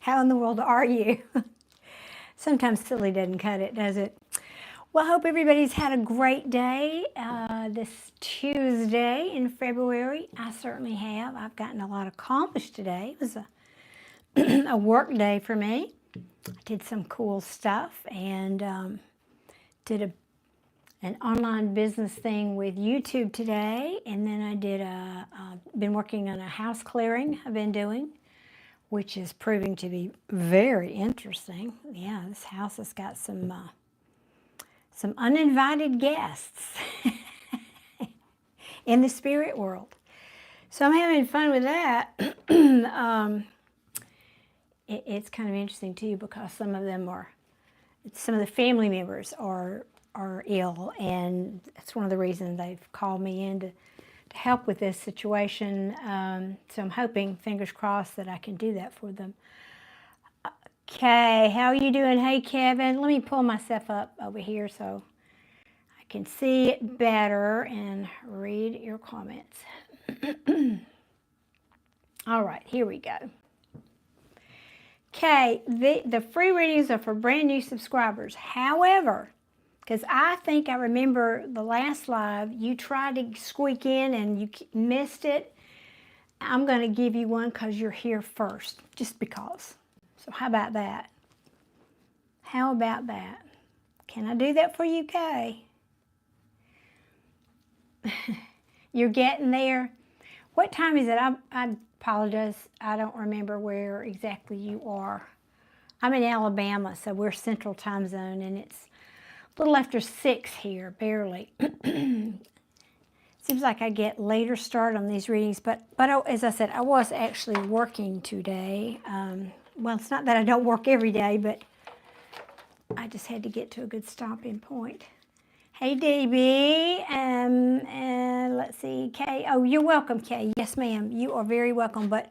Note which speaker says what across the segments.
Speaker 1: How in the world are you? Sometimes silly doesn't cut it, does it? Well, I hope everybody's had a great day this Tuesday in February. I certainly have. I've gotten a lot accomplished today. It was a work day for me. I did some cool stuff and did an online business thing with YouTube today. And then I did been working on a house clearing I've been doing, which is proving to be very interesting. Yeah, this house has got some uninvited guests in the spirit world. So I'm having fun with that. It's kind of interesting too because some of the family members are ill, and that's one of the reasons they've called me in to help with this situation. So I'm hoping, fingers crossed, that I can do that for them. Okay, how are you doing? Hey, Kevin. Let me pull myself up over here so I can see it better and read your comments. All right, here we go. Okay, the free readings are for brand new subscribers. However, because I think I remember the last live, you tried to squeak in and you missed it. I'm going to give you one because you're here first, just because. So how about that? How about that? Can I do that for you, Kay? You're getting there. What time is it? I apologize. I don't remember where exactly you are. I'm in Alabama, so we're Central Time Zone, and it's a little after 6 here, barely. Seems like I get later start on these readings, but as I said, I was actually working today. Well, it's not that I don't work every day, but I just had to get to a good stopping point. Hey, DB, let's see, Kay. Oh, you're welcome, Kay. Yes, ma'am, you are very welcome, but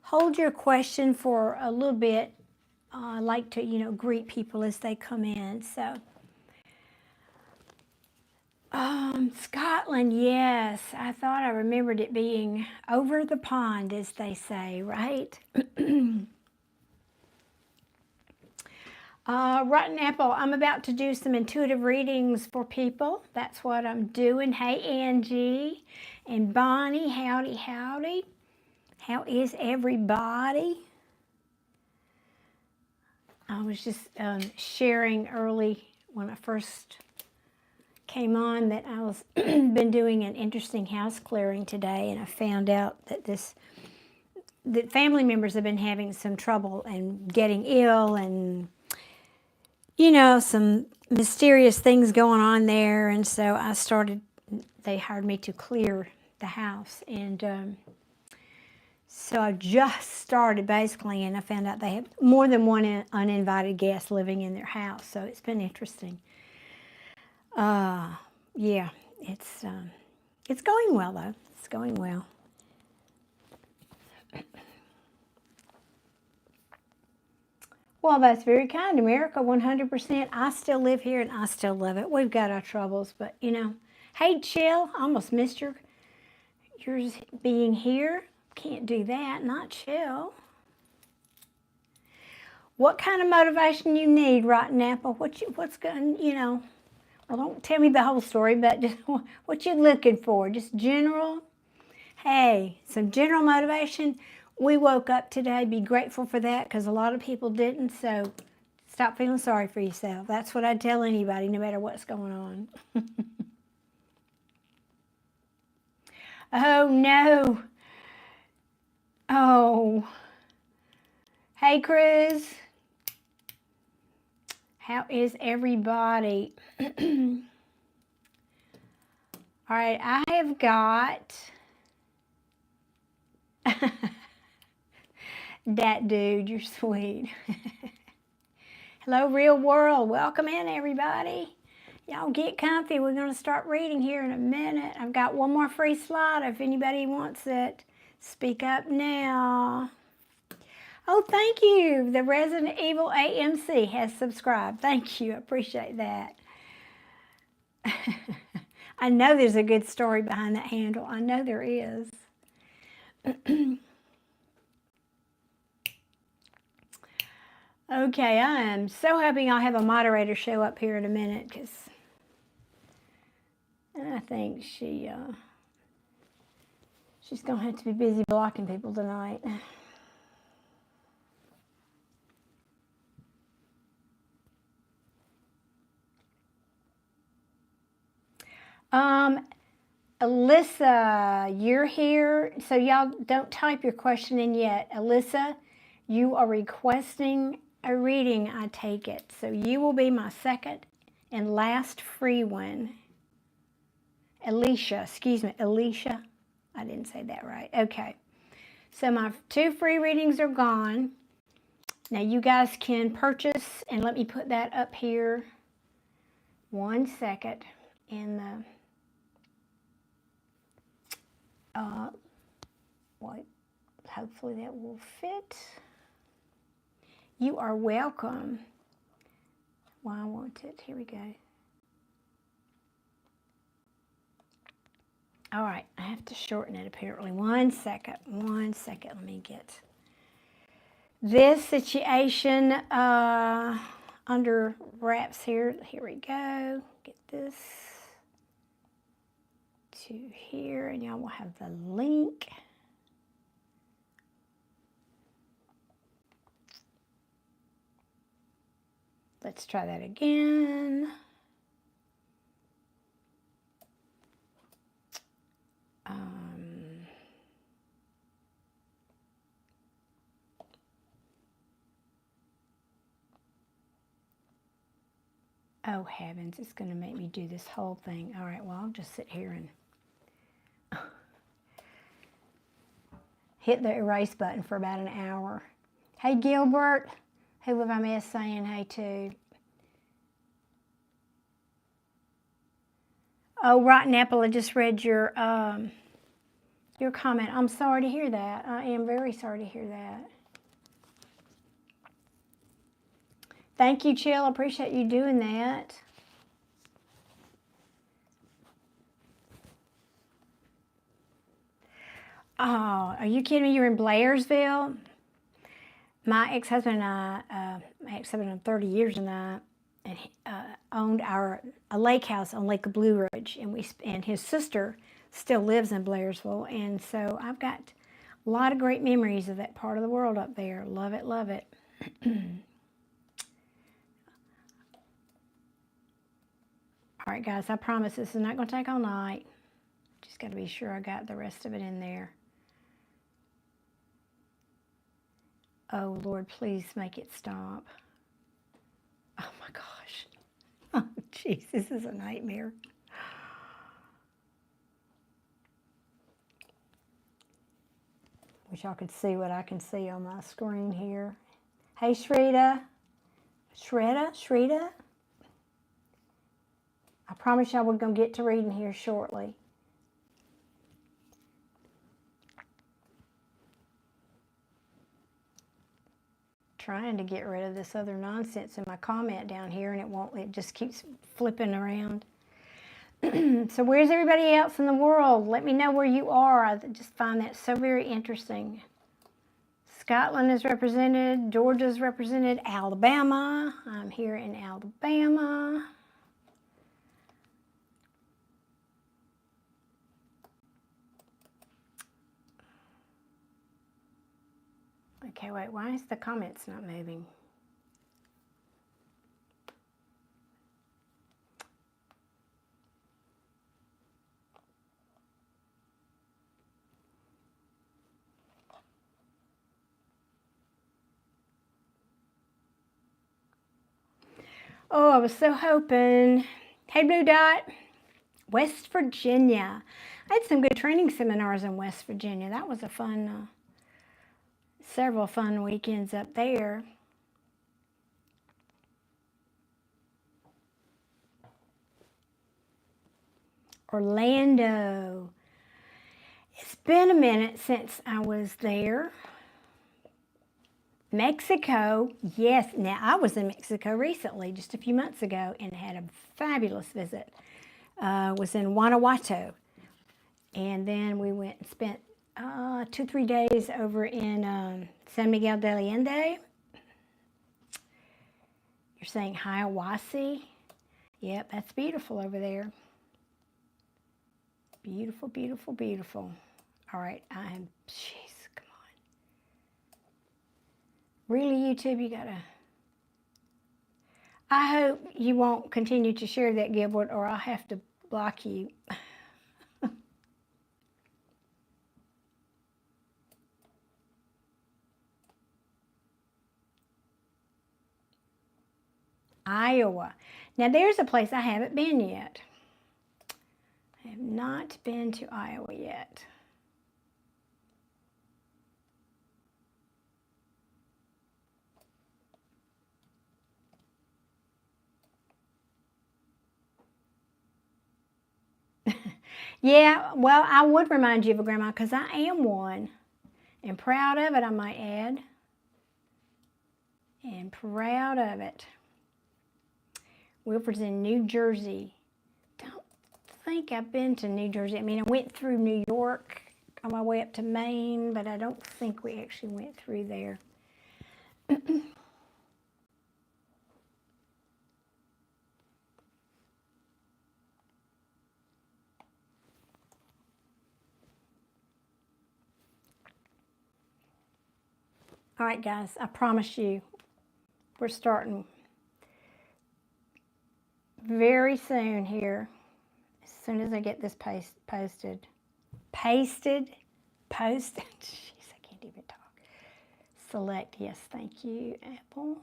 Speaker 1: hold your question for a little bit. I like to, greet people as they come in, so. Scotland, yes. I thought I remembered it being over the pond, as they say, right? Rotten Apple, I'm about to do some intuitive readings for people. That's what I'm doing. Hey, Angie and Bonnie, howdy, howdy. How is everybody? I was just sharing early when I first came on that I was been doing an interesting house clearing today, and I found out that that family members have been having some trouble and getting ill, and some mysterious things going on there. And so they hired me to clear the house, and so I just started basically, and I found out they have more than one uninvited guest living in their house. So it's been interesting. Yeah, it's going well though. It's going well. Well, that's very kind, America. 100%. I still live here and I still love it. We've got our troubles, but hey, Chill. I almost missed yours being here. Can't do that. Not Chill. What kind of motivation you need, Rotten Apple? What's going? Well, don't tell me the whole story, but just what you looking for. Just general. Hey, some general motivation. We woke up today. Be grateful for that, because a lot of people didn't. So stop feeling sorry for yourself. That's what I'd tell anybody, no matter what's going on. Oh, no. Oh. Hey, Cruz. How is everybody? All right, I have got that dude. You're sweet. Hello, real world. Welcome in, everybody. Y'all get comfy. We're going to start reading here in a minute. I've got one more free slot if anybody wants it. Speak up now. Oh, thank you. The Resident Evil AMC has subscribed. Thank you. I appreciate that. I know there's a good story behind that handle. I know there is. Okay, I am so hoping I'll have a moderator show up here in a minute, because I think she's going to have to be busy blocking people tonight. Alyssa, you're here. So y'all don't type your question in yet. Alyssa, you are requesting a reading, I take it. So you will be my second and last free one. Alicia, excuse me, Alicia. I didn't say that right. Okay. So my 2 free readings are gone. Now you guys can purchase, and let me put that up here 1 second in the what? Hopefully that will fit. You are welcome. Well, I want it. Here we go. All right, I have to shorten it apparently. 1 second. 1 second. Let me get this situation under wraps here. Here we go. Get this to here, and y'all will have the link. Let's try that again. Oh heavens, it's going to make me do this whole thing. All right, well, I'll just sit here and hit the erase button for about an hour. Hey, Gilbert. Who have I missed saying hey to? Oh, Rotten Apple, I just read your comment. I'm sorry to hear that. I am very sorry to hear that. Thank you, Chill. I appreciate you doing that. Oh, are you kidding me? You're in Blairsville? My ex-husband and I, my ex-husband of 30 years and I, owned a lake house on Lake Blue Ridge, and his sister still lives in Blairsville, and so I've got a lot of great memories of that part of the world up there. Love it, love it. All right, guys, I promise this is not going to take all night. Just got to be sure I got the rest of it in there. Oh, Lord, please make it stop. Oh, my gosh. Oh, jeez, this is a nightmare. Wish y'all could see what I can see on my screen here. Hey, Shrita. Shrita. I promise y'all we're going to get to reading here shortly. Trying to get rid of this other nonsense in my comment down here, and it just keeps flipping around. So where's everybody else in the world? Let me know where you are. I just find that so very interesting. Scotland is represented, Georgia's represented, Alabama. I'm here in Alabama. Okay, wait, why is the comments not moving? Oh, I was so hoping. Hey, Blue Dot. West Virginia. I had some good training seminars in West Virginia. That was a fun, several fun weekends up there. Orlando. It's been a minute since I was there. Mexico, yes. Now, I was in Mexico recently, just a few months ago, and had a fabulous visit. Was in Guanajuato. And then we went and spent 2-3 days over in San Miguel de Allende. You're saying Hiawassee? Yep, that's beautiful over there. Beautiful, beautiful, beautiful. All right, jeez, come on. Really, YouTube, you gotta... I hope you won't continue to share that, Gilbert, or I'll have to block you. Iowa. Now, there's a place I haven't been yet. I have not been to Iowa yet. Yeah, well, I would remind you of a grandma because I am one. And proud of it, I might add. And proud of it. Wilford's in New Jersey. Don't think I've been to New Jersey. I mean, I went through New York on my way up to Maine, but I don't think we actually went through there. All right, guys, I promise you, we're starting very soon here. As soon as I get this posted. Jeez, I can't even talk. Select, yes, thank you, Apple.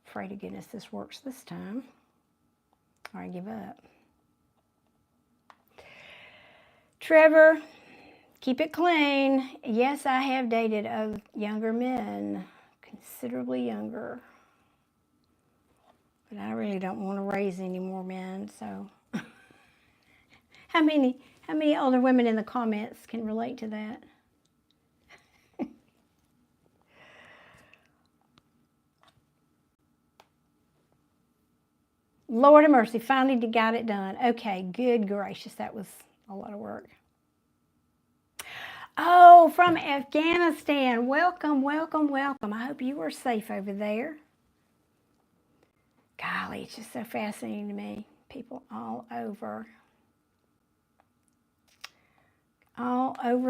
Speaker 1: Pray to goodness this works this time, or I give up. Trevor, keep it clean. Yes, I have dated younger men, considerably younger. But I really don't want to raise any more men, so. How many older women in the comments can relate to that? Lord of mercy, finally got it done. Okay, good gracious, that was a lot of work. Oh, from Afghanistan. Welcome, welcome, welcome. I hope you were safe over there. Golly, it's just so fascinating to me. People all over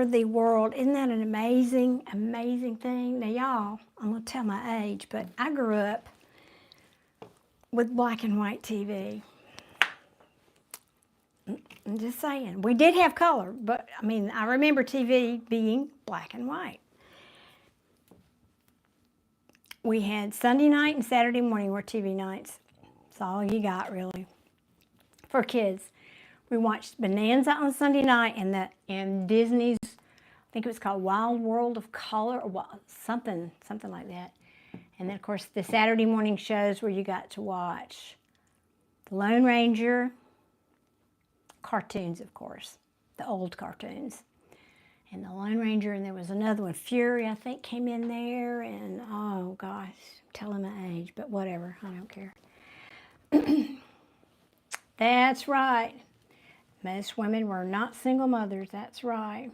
Speaker 1: the world. Isn't that an amazing, amazing thing? Now, y'all, I'm going to tell my age, but I grew up with black and white TV. I'm just saying. We did have color, but, I mean, I remember TV being black and white. We had Sunday night and Saturday morning were TV nights. That's all you got, really, for kids. We watched Bonanza on Sunday night and Disney's, I think it was called Wild World of Color, or something like that. And then, of course, the Saturday morning shows where you got to watch The Lone Ranger, cartoons, of course, the old cartoons. And The Lone Ranger, and there was another one, Fury, I think, came in there. And, oh, gosh, I'm telling my age, but whatever, I don't care. That's right. Most women were not single mothers, that's right.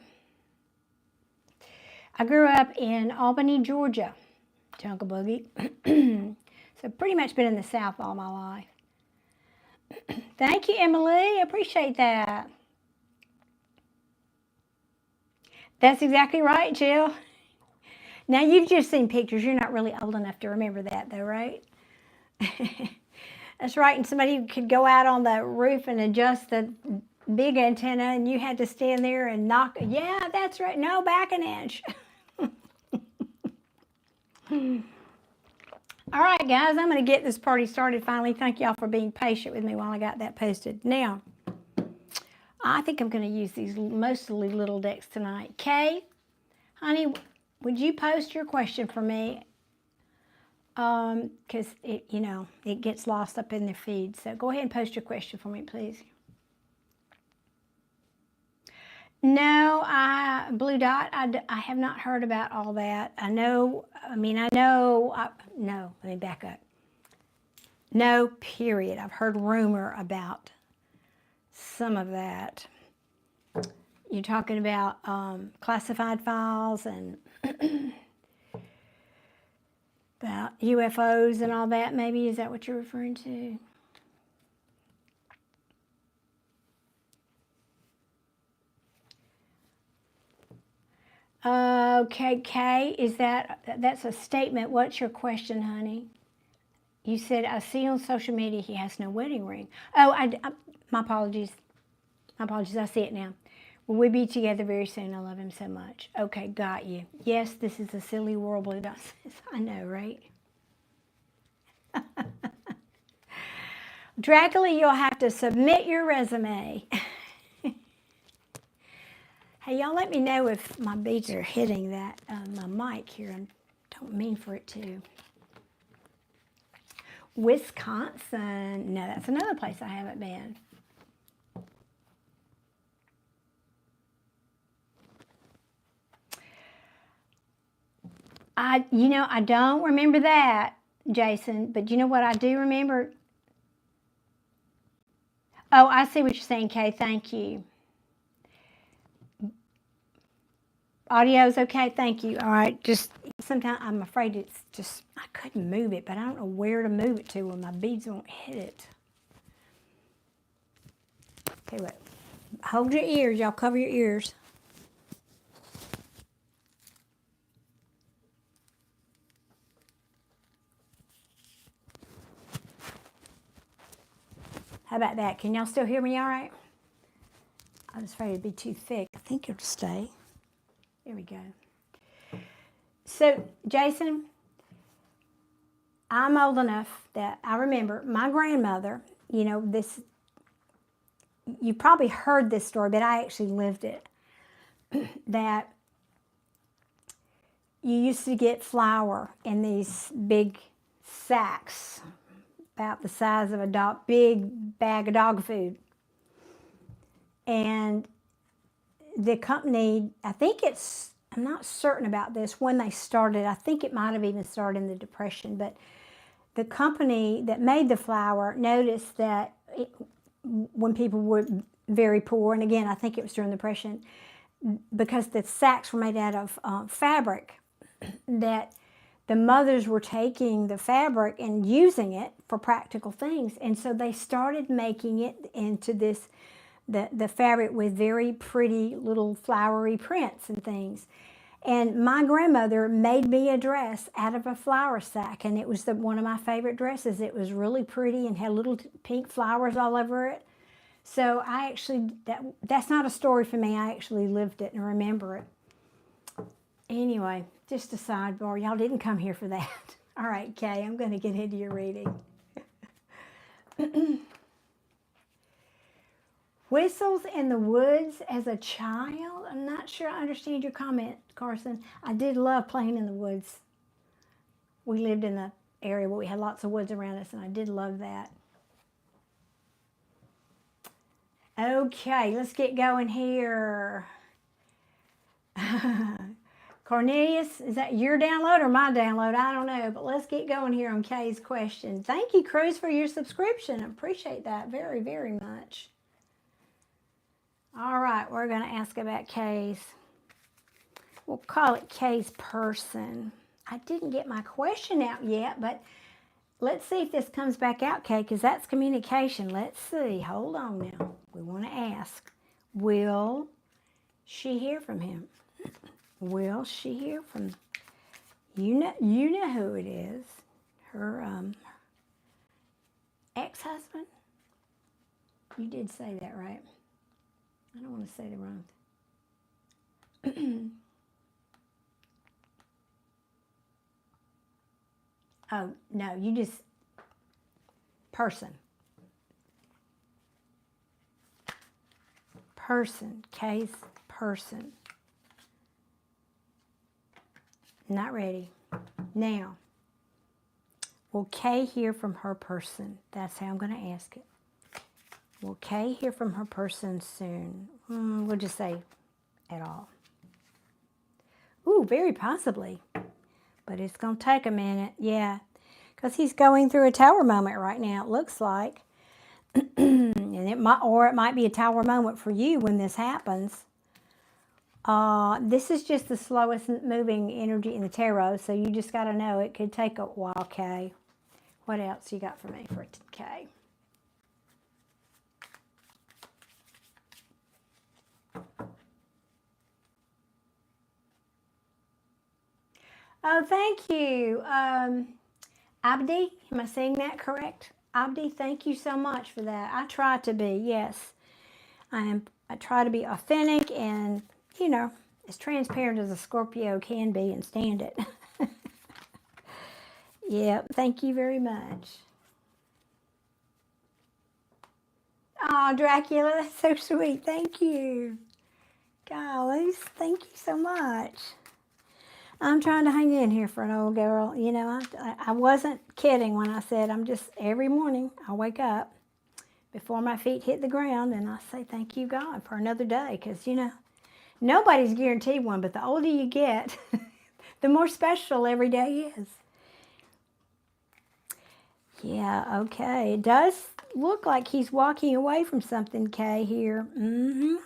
Speaker 1: I grew up in Albany, Georgia, Jungle Boogie. So pretty much been in the South all my life. Thank you, Emily. I appreciate that. That's exactly right, Jill. Now, you've just seen pictures. You're not really old enough to remember that, though, right? That's right. And somebody could go out on the roof and adjust the big antenna, and you had to stand there and knock. Yeah, that's right. No, back an inch. All right, guys, I'm going to get this party started finally. Thank y'all for being patient with me while I got that posted. Now, I think I'm going to use these mostly little decks tonight. Kay, honey, would you post your question for me? Because it gets lost up in the feed. So go ahead and post your question for me, please. No, Blue Dot, I have not heard about all that. No, let me back up. No, period. I've heard rumor about some of that. You're talking about classified files and About UFOs and all that, maybe? Is that what you're referring to? Okay, Kay, that's a statement. What's your question, honey? You said, I see on social media he has no wedding ring. Oh, my apologies. My apologies, I see it now. Will we be together very soon? I love him so much. Okay, got you. Yes, this is a silly world, Blue Dot says. I know, right? Dracula, you'll have to submit your resume. Hey, y'all let me know if my beads are hitting that my mic here. I don't mean for it to. Wisconsin. No, that's another place I haven't been. I don't remember that, Jason, but you know what I do remember? Oh, I see what you're saying, Kay. Thank you. Audio's okay? Thank you. All right. Just sometimes I'm afraid it's just, I couldn't move it, but I don't know where to move it to when my beads won't hit it. Okay, wait. Hold your ears. Y'all cover your ears. How about that? Can y'all still hear me all right? I was afraid it'd be too thick. I think it'll stay. There we go. So, Jason, I'm old enough that I remember my grandmother, this, you probably heard this story, but I actually lived it, that you used to get flour in these big sacks, about the size of a big bag of dog food. And the company, I'm not certain about this, when they started, I think it might have even started in the Depression, but the company that made the flour noticed that when people were very poor, and again, I think it was during the Depression, because the sacks were made out of fabric, that the mothers were taking the fabric and using it for practical things. And so they started making it into this, the fabric with very pretty little flowery prints and things. And my grandmother made me a dress out of a flour sack, and it was one of my favorite dresses. It was really pretty and had little pink flowers all over it. So I actually, that's not a story for me. I actually lived it and remember it. Anyway, just a sidebar. Y'all didn't come here for that. All right, Kay, I'm going to get into your reading. Whistles in the woods as a child? I'm not sure I understand your comment, Carson. I did love playing in the woods. We lived in an area where we had lots of woods around us, and I did love that. Okay, let's get going here. Cornelius, is that your download or my download? I don't know, but let's get going here on Kay's question. Thank you, Cruz, for your subscription. I appreciate that very, very much. All right, we're going to ask about Kay's, we'll call it Kay's person. I didn't get my question out yet, but let's see if this comes back out, Kay, because that's communication. Let's see. Hold on now. We want to ask, will she hear from him? Will she hear from, you know who it is, her ex-husband? You did say that, right? I don't want to say the wrong thing. Oh, no, you just, person. Person, case, person. Not ready. Now, will Kay hear from her person? That's how I'm going to ask it. Will Kay hear from her person soon? We'll just say at all. Ooh, very possibly. But it's going to take a minute. Yeah, because he's going through a tower moment right now, it looks like. And it might be a tower moment for you when this happens. This is just the slowest moving energy in the tarot, so you just got to know it could take a while, Kay. What else you got for me for Kay? Oh, thank you. Abdi, am I saying that correct? Abdi, thank you so much for that. I try to be, yes. I try to be authentic and, you know, as transparent as a Scorpio can be and stand it. Yeah, thank you very much. Oh, Dracula, that's so sweet. Thank you. Golly, thank you so much. I'm trying to hang in here for an old girl. You know, I wasn't kidding when I said I'm just, every morning I wake up before my feet hit the ground and I say thank you, God, for another day. Because, you know, nobody's guaranteed one, but the older you get, the more special every day is. Yeah, okay. It does look like he's walking away from something, Kay, here. And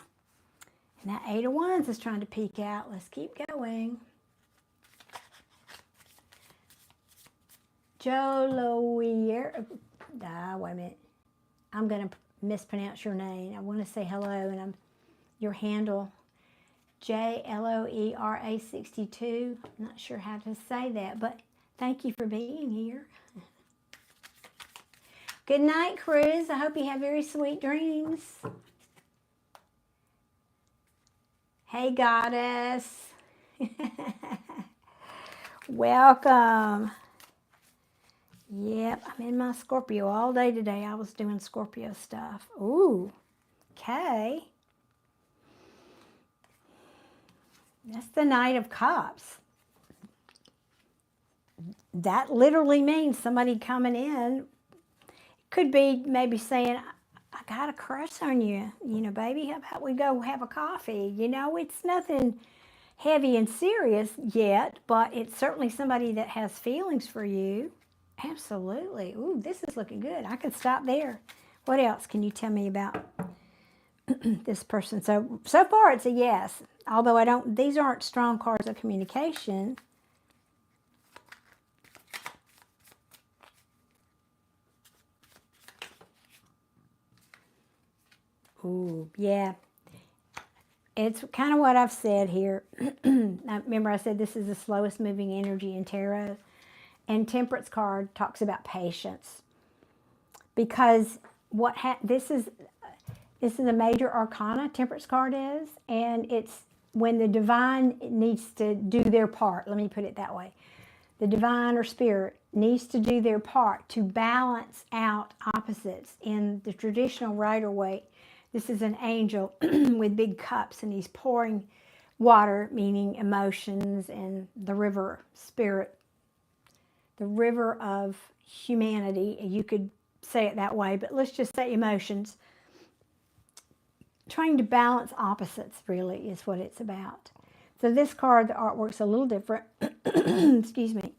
Speaker 1: that Eight of Wands is trying to peek out. Let's keep going. Jolowier. Wait a minute. I'm going to mispronounce your name. I want to say hello, and your handle, JLOERA 62. I'm not sure how to say that, but thank you for being here. Good night, Cruz. I hope you have very sweet dreams. Hey, Goddess. Welcome. Yep, I'm in my Scorpio all day today. I was doing Scorpio stuff. Ooh, okay. That's the Knight of Cups. That literally means somebody coming in. Could be maybe saying, I got a crush on you. You know, baby, how about we go have a coffee? You know, it's nothing heavy and serious yet, but it's certainly somebody that has feelings for you. Absolutely. Ooh, this is looking good. I could stop there. What else can you tell me about this person? So far it's a yes. Although these aren't strong cards of communication. Ooh, yeah. It's kind of what I've said here. Remember I said this is the slowest moving energy in tarot. And Temperance card talks about patience. Because this is a major arcana, Temperance card is, and it's when the divine needs to do their part. Let me put it that way. The divine or spirit needs to do their part to balance out opposites in the traditional Rider-Waite. This is an angel with big cups, and he's pouring water, meaning emotions, and the river spirit, the river of humanity. You could say it that way, but let's just say emotions. Trying to balance opposites really is what it's about. So this card, the artwork's a little different. Excuse me.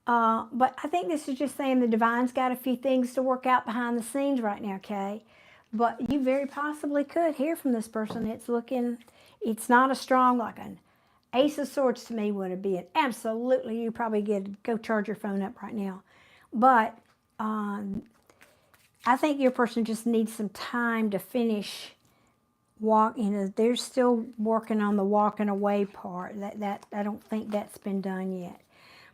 Speaker 1: But I think this is just saying the divine's got a few things to work out behind the scenes right now, Kay. But you very possibly could hear from this person. It's not a strong, like an Ace of Swords to me would be an absolutely, you probably go charge your phone up right now. But I think your person just needs some time to finish they're still working on the walking away part. That I don't think that's been done yet.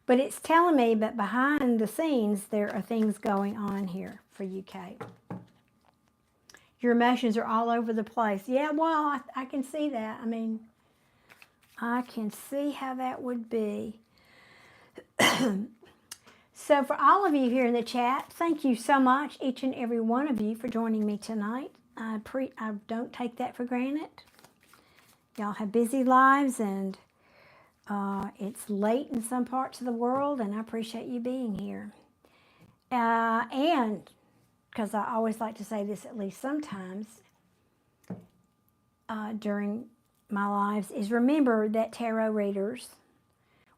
Speaker 1: But it's telling me that behind the scenes, there are things going on here for you, Kate. Your emotions are all over the place. Yeah, well, I can see that. I mean, I can see how that would be. So for all of you here in the chat, thank you so much, each and every one of you, for joining me tonight. I don't take that for granted. Y'all have busy lives, and it's late in some parts of the world, and I appreciate you being here. And because I always like to say this at least sometimes during my lives, is remember that tarot readers,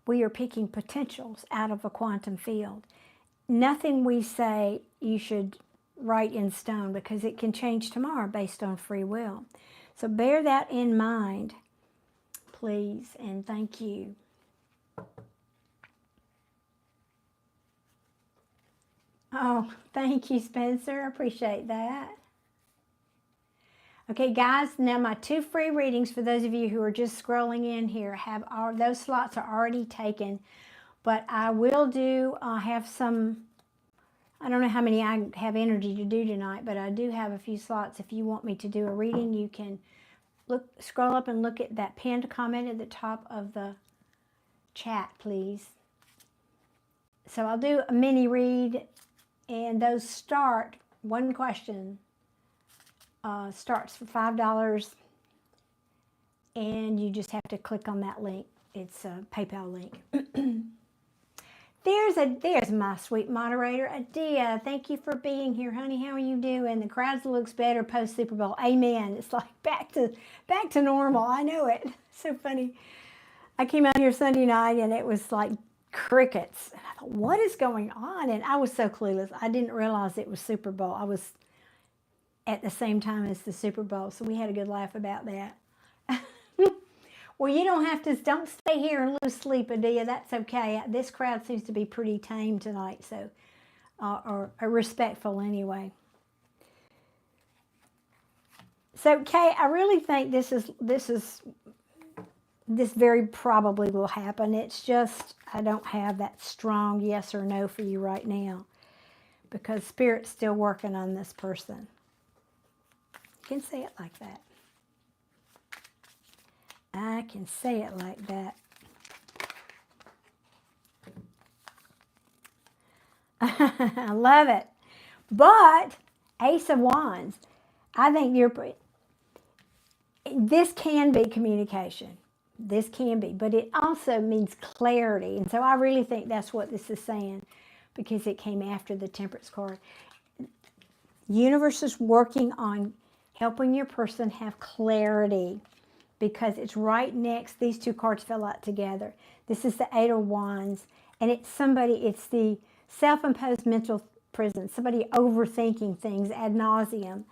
Speaker 1: we are picking potentials out of a quantum field. Nothing we say you should write in stone, because it can change tomorrow based on free will. So bear that in mind. please, and thank you. Oh, thank you, Spencer. I appreciate that. Okay, guys, now my 2 free readings for those of you who are just scrolling in here those slots are already taken, but I will do have some. I don't know how many I have energy to do tonight, but I do have a few slots. If you want me to do a reading, you can scroll up and look at that pinned comment at the top of the chat, please. So I'll do a mini read, and those start, one question starts for $5, and you just have to click on that link. It's a PayPal link. There's my sweet moderator, Adia. Thank you for being here, honey. How are you doing? The crowd looks better post Super Bowl. Amen. It's like back to normal. I know it. So funny. I came out here Sunday night and it was like crickets. And I thought, what is going on? And I was so clueless. I didn't realize it was Super Bowl. I was at the same time as the Super Bowl, so we had a good laugh about that. Well, you don't stay here and lose sleep, Adia. That's okay. This crowd seems to be pretty tame tonight, so, or respectful anyway. So, Kay, I really think this very probably will happen. It's just, I don't have that strong yes or no for you right now, because Spirit's still working on this person. You can say it like that. I can say it like that. I love it. But Ace of Wands, I think this can be communication. This can be, but it also means clarity. And so I really think that's what this is saying, because it came after the Temperance card. Universe is working on helping your person have clarity, because it's right next. These 2 cards fell out together. This is the 8 of Wands, and it's the self-imposed mental prison, somebody overthinking things ad nauseum.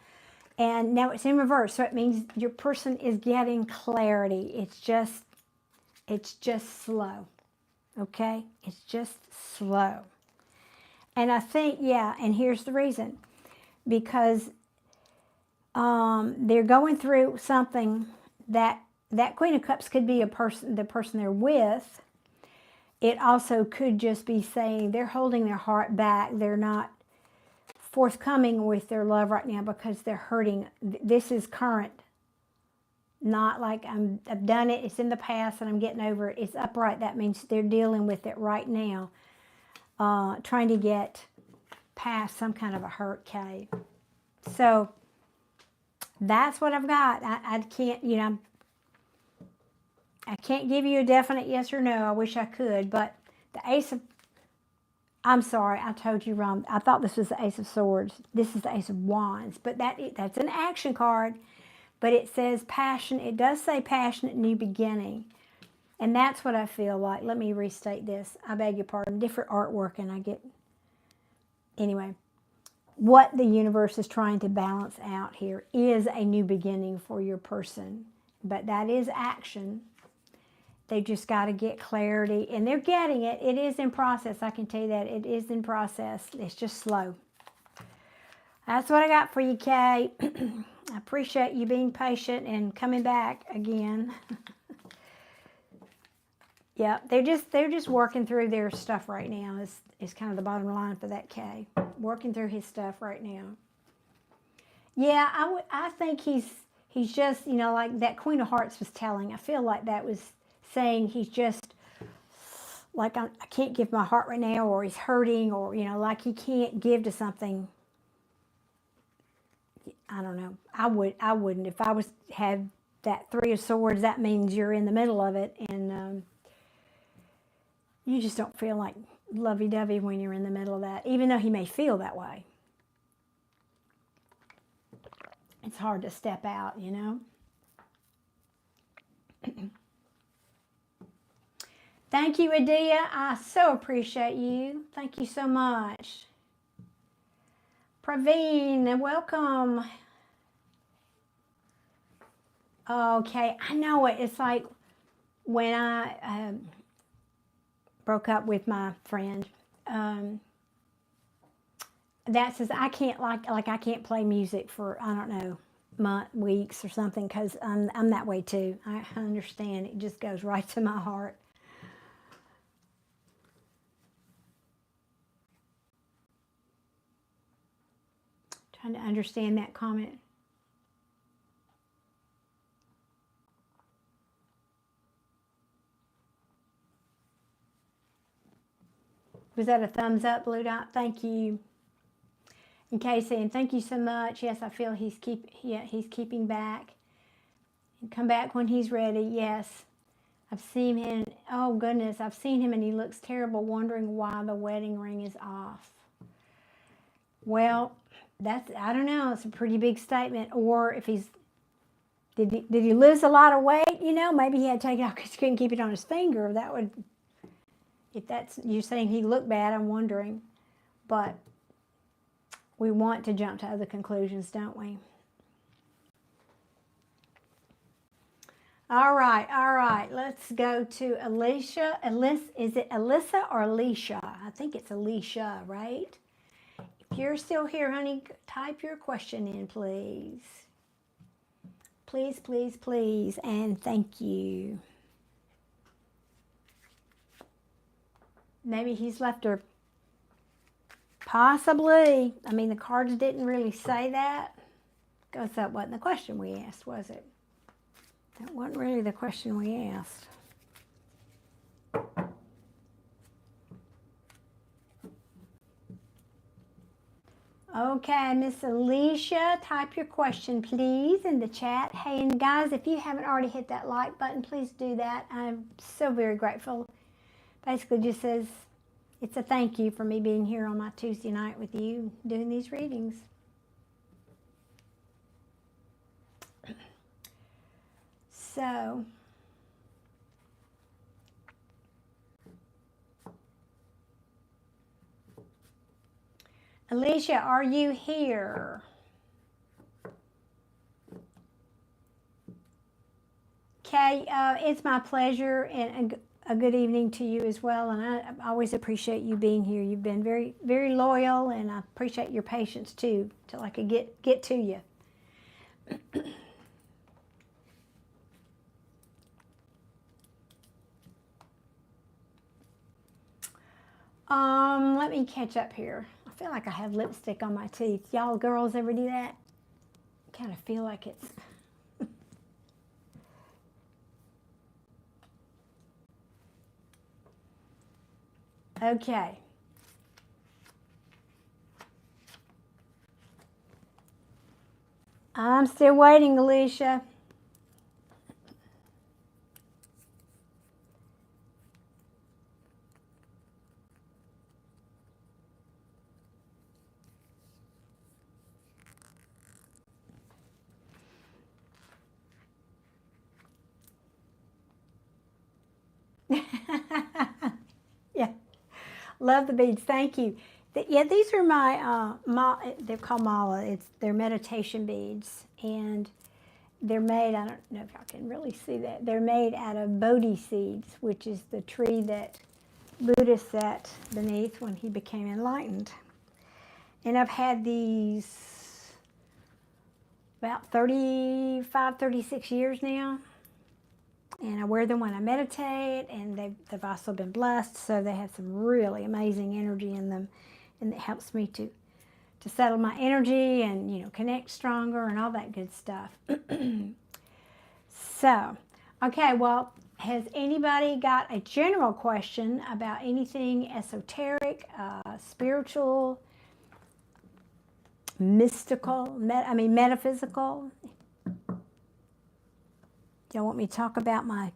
Speaker 1: And now it's in reverse, so it means your person is getting clarity. It's just slow, okay? It's just slow. And I think, yeah, and here's the reason. Because they're going through something that Queen of Cups could be the person they're with. It also could just be saying they're holding their heart back. They're not forthcoming with their love right now because they're hurting. This is current. Not like I've done it, it's in the past and I'm getting over it. It's upright. That means they're dealing with it right now. Trying to get past some kind of a hurt, Kay. So that's what I've got. I can't, I can't give you a definite yes or no. I wish I could, but the Ace of, I'm sorry, I told you wrong. I thought this was the Ace of Swords. This is the Ace of Wands, but that's an action card, but it says passion. It does say passionate new beginning, and that's what I feel like. Let me restate this. I beg your pardon. Different artwork, and I get, anyway. What the universe is trying to balance out here is a new beginning for your person. But that is action. They just got to get clarity. And they're getting it. It is in process. I can tell you that. It is in process. It's just slow. That's what I got for you, Kay. I appreciate you being patient and coming back again. Yeah, they're just working through their stuff right now. Is kind of the bottom line for that Kay. Working through his stuff right now. Yeah, I think he's just, like that Queen of Hearts was telling. I feel like that was saying he's just like, I can't give my heart right now, or he's hurting, or like he can't give to something. I don't know. I wouldn't if I had that 3 of Swords. That means you're in the middle of it, and you just don't feel like lovey-dovey when you're in the middle of that, even though he may feel that way. It's hard to step out, Thank you, Adia. I so appreciate you. Thank you so much. Praveen, welcome. Okay, I know it. It's like when I broke up with my friend, that says I can't I can't play music for, I don't know, weeks or something, because I'm that way too. I understand. It just goes right to my heart. Trying to understand that comment. Was that a thumbs up, Blue Dot? Thank you. And Kay saying, thank you so much. Yes, I feel he's keeping back. And come back when he's ready. Yes. I've seen him. Oh goodness, I've seen him and he looks terrible, wondering why the wedding ring is off. Well, I don't know, it's a pretty big statement. Or if did he lose a lot of weight? You know, maybe he had to take it off because he couldn't keep it on his finger. That would, if that's, you're saying he looked bad, I'm wondering. But we want to jump to other conclusions, don't we? All right. Let's go to Alicia. Is it Alyssa or Alicia? I think it's Alicia, right? If you're still here, honey, type your question in, please. Please, please, please, and thank you. Maybe he's left her. Possibly. I mean, the cards didn't really say that, because that wasn't the question we asked, was it? That wasn't really the question we asked. Okay, Miss Alicia, type your question, please, in the chat. Hey, and guys, if you haven't already hit that like button, please do that. I'm so very grateful. Basically just says it's a thank you for me being here on my Tuesday night with you, doing these readings. So, Alicia, are you here? Okay, it's my pleasure, and a good evening to you as well. And I always appreciate you being here. You've been very, very loyal, and I appreciate your patience too, till I could get to you. Let me catch up here. I feel like I have lipstick on my teeth. Y'all girls ever do that? Kind of feel like it's... Okay. I'm still waiting, Alicia. Yeah, love the beads. Thank you. Yeah, these are my they're called mala. They're meditation beads, and they're made. I don't know if y'all can really see that. They're made out of Bodhi seeds, which is the tree that Buddha sat beneath when he became enlightened. And I've had these about 35, 36 years now. And I wear them when I meditate, and they've also been blessed, so they have some really amazing energy in them, and it helps me to settle my energy and, you know, connect stronger and all that good stuff. So, okay, well, has anybody got a general question about anything esoteric, spiritual, mystical, metaphysical? Y'all want me to talk about my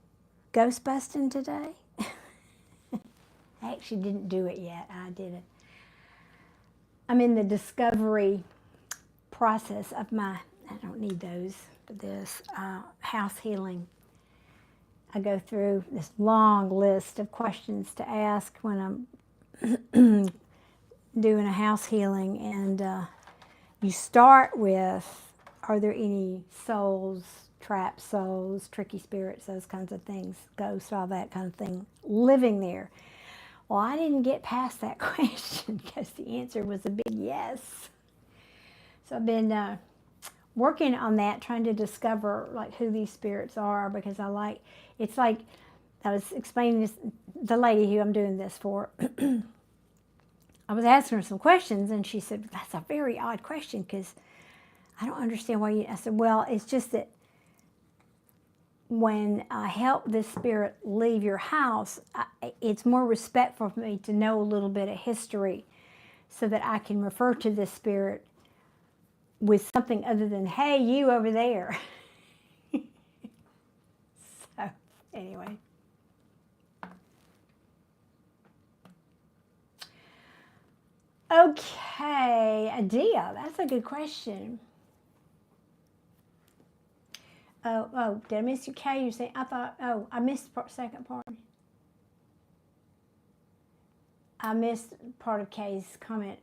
Speaker 1: ghost busting today? I actually didn't do it yet. I did it. I'm in the discovery process of I don't need those for this, house healing. I go through this long list of questions to ask when I'm doing a house healing. And you start with, are there any souls trapped souls, tricky spirits, those kinds of things, ghosts, all that kind of thing, living there. Well, I didn't get past that question because the answer was a big yes. So I've been working on that, trying to discover like who these spirits are, because it's like I was explaining this, the lady who I'm doing this for. I was asking her some questions, and she said, that's a very odd question because I don't understand why you. I said, well, it's just that when I help this spirit leave your house, it's more respectful for me to know a little bit of history so that I can refer to this spirit with something other than, hey, you over there. So, anyway. Okay, Adia, that's a good question. Oh, did I miss your K? You say, I missed the second part. I missed part of Kay's comment.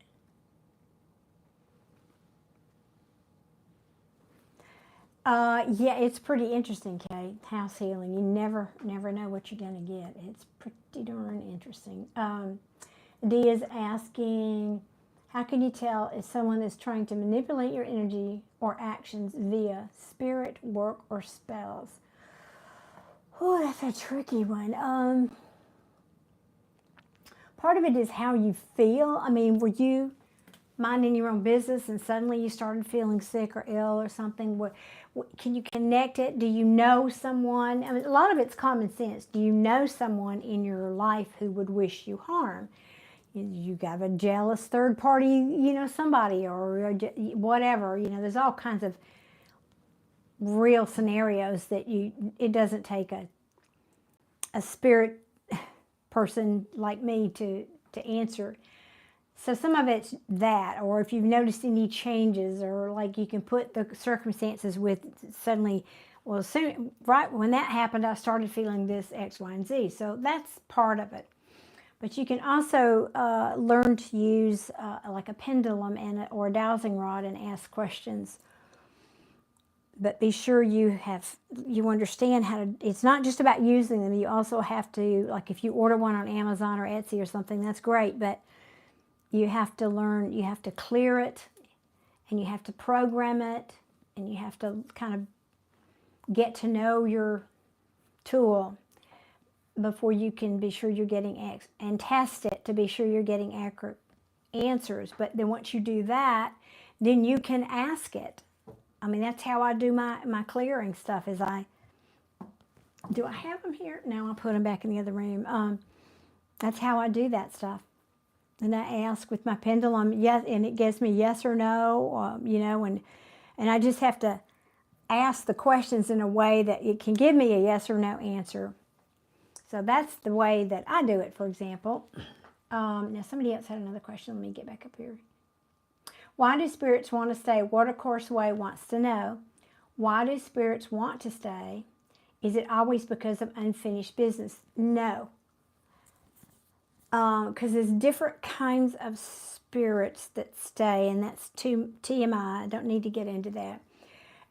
Speaker 1: Yeah, it's pretty interesting, Kay. House healing. You never know what you're going to get. It's pretty darn interesting. Dee is asking, how can you tell if someone is trying to manipulate your energy or actions via spirit, work, or spells? Oh, that's a tricky one. Part of it is how you feel. I mean, were you minding your own business and suddenly you started feeling sick or ill or something? Can you connect it? Do you know someone? I mean, a lot of it's common sense. Do you know someone in your life who would wish you harm? You got a jealous third party, somebody or whatever. There's all kinds of real scenarios that it doesn't take a spirit person like me to answer. So some of it's that, or if you've noticed any changes, or like you can put the circumstances with suddenly, well, soon, right when that happened, I started feeling this X, Y, and Z. So that's part of it. But you can also learn to use like a pendulum or a dowsing rod and ask questions. But be sure you understand how to, it's not just about using them. You also have to, like if you order one on Amazon or Etsy or something, that's great. But you have to learn, you have to clear it, and you have to program it, and you have to kind of get to know your tool before you can be sure you're getting and test it to be sure you're getting accurate answers. But then once you do that, then you can ask it. I mean, that's how I do my clearing stuff. Do I have them here? No, I'll put them back in the other room. That's how I do that stuff. And I ask with my pendulum, yes, and it gives me yes or no, and I just have to ask the questions in a way that it can give me a yes or no answer. So that's the way that I do it, for example. Now, somebody else had another question. Let me get back up here. Why do spirits want to stay? Water Course Way wants to know, why do spirits want to stay? Is it always because of unfinished business? No. Because there's different kinds of spirits that stay, and that's TMI. I don't need to get into that.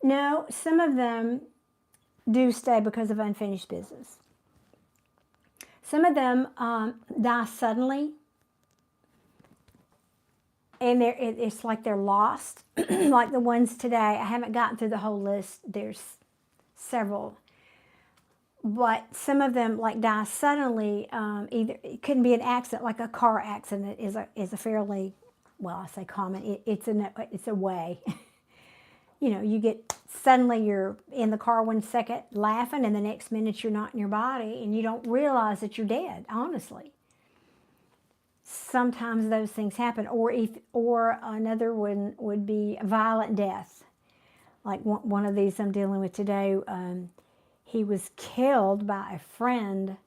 Speaker 1: No, some of them do stay because of unfinished business. Some of them die suddenly, and it's like they're lost. Like the ones today, I haven't gotten through the whole list. There's several. But some of them like die suddenly. Either it couldn't be an accident, like a car accident is a fairly, well, I say common. It's a way. You get suddenly you're in the car 1 second laughing, and the next minute you're not in your body, and you don't realize that you're dead. Honestly, sometimes those things happen. Or another one would be violent death, like one of these I'm dealing with today. He was killed by a friend,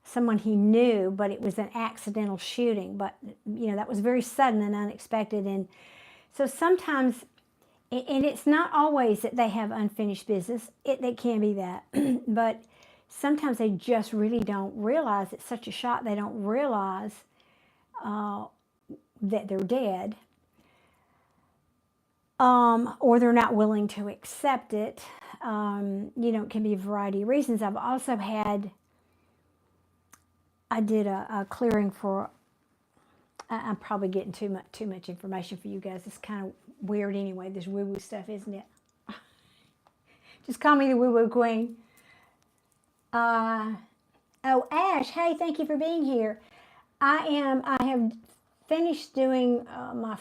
Speaker 1: someone he knew, but it was an accidental shooting. But, that was very sudden and unexpected. And so sometimes, and it's not always that they have unfinished business. It can be that. But sometimes they just really don't realize. It's such a shock, they don't realize that they're dead. or they're not willing to accept it. It can be a variety of reasons. I've also had, I did a clearing for, I'm probably getting too much information for you guys. It's kind of weird anyway, this woo-woo stuff, isn't it? Just call me the woo-woo queen. Oh, Ash, hey, thank you for being here. I have finished doing my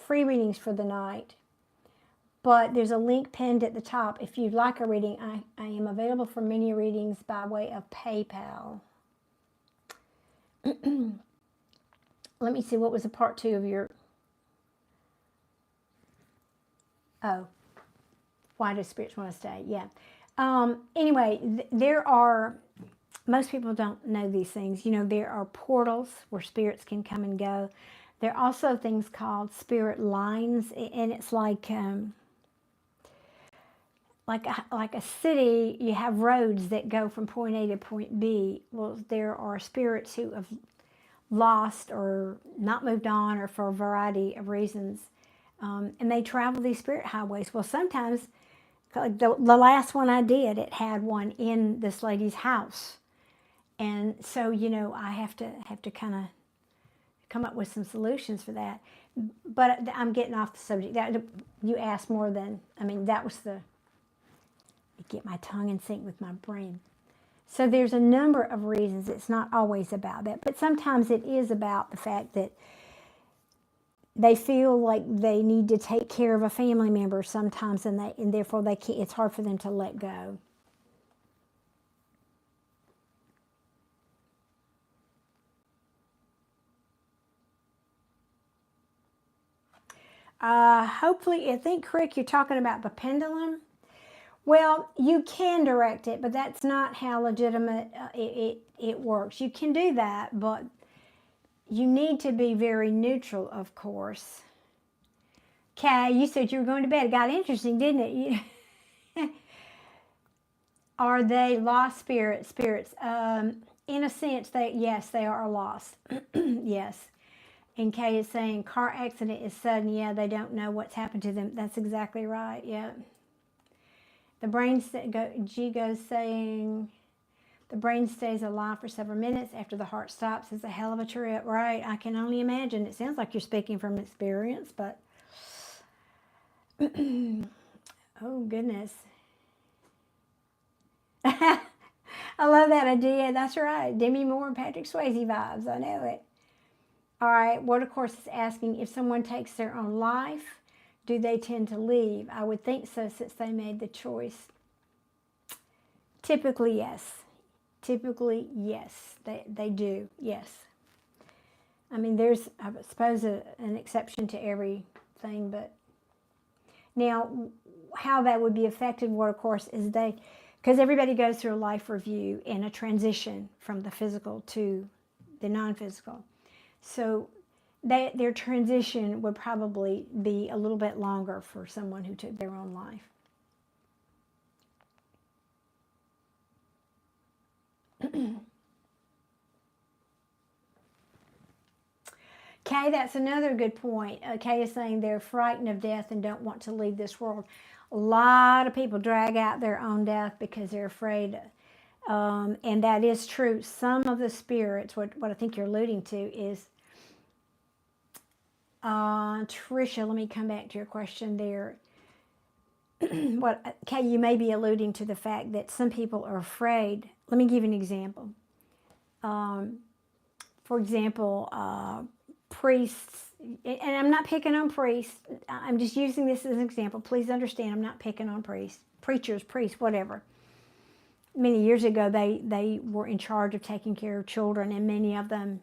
Speaker 1: free readings for the night, but there's a link pinned at the top. If you'd like a reading, I am available for mini readings by way of PayPal. Let me see, what was the part 2 of your, oh, why do spirits want to stay? Yeah. Anyway, there are, most people don't know these things. There are portals where spirits can come and go. There are also things called spirit lines, and it's like a city. You have roads that go from point A to point B. Well, there are spirits who have lost or not moved on, or for a variety of reasons, and they travel these spirit highways. Well, sometimes, like the last one I did, it had one in this lady's house. And so, I have to kind of come up with some solutions for that. But I'm getting off the subject. That you asked more than, that was get my tongue in sync with my brain. So there's a number of reasons. It's not always about that, but sometimes it is about the fact that they feel like they need to take care of a family member sometimes, and therefore they can't. It's hard for them to let go. Hopefully, I think, Rick, you're talking about the pendulum. Well, you can direct it, but that's not how legitimate it works. You can do that, but you need to be very neutral, of course. Kay, you said you were going to bed. It got interesting, didn't it? Are they lost spirits? In a sense, yes, they are lost. Yes. And Kay is saying car accident is sudden. Yeah, they don't know what's happened to them. That's exactly right. Yeah. The brain, Gigo's saying the brain stays alive for several minutes after the heart stops. It's a hell of a trip, right? I can only imagine. It sounds like you're speaking from experience, but oh goodness. I love that idea. That's right. Demi Moore and Patrick Swayze vibes. I know it. All right. What, of course, is asking if someone takes their own life, do they tend to leave? I would think so, since they made the choice. Typically, yes. Typically, yes. They do. Yes. There's, I suppose, an exception to everything, but now how that would be affected, what, of course, is because everybody goes through a life review and a transition from the physical to the non-physical. So their transition would probably be a little bit longer for someone who took their own life. Kay, that's another good point. Kay is saying they're frightened of death and don't want to leave this world. A lot of people drag out their own death because they're afraid. And that is true. Some of the spirits, what I think you're alluding to is, Tricia, let me come back to your question there. Kay, you may be alluding to the fact that some people are afraid. Let me give you an example. For example, priests, and I'm not picking on priests. I'm just using this as an example. Please understand, I'm not picking on priests. Preachers, priests, whatever. Many years ago, they were in charge of taking care of children, and many of them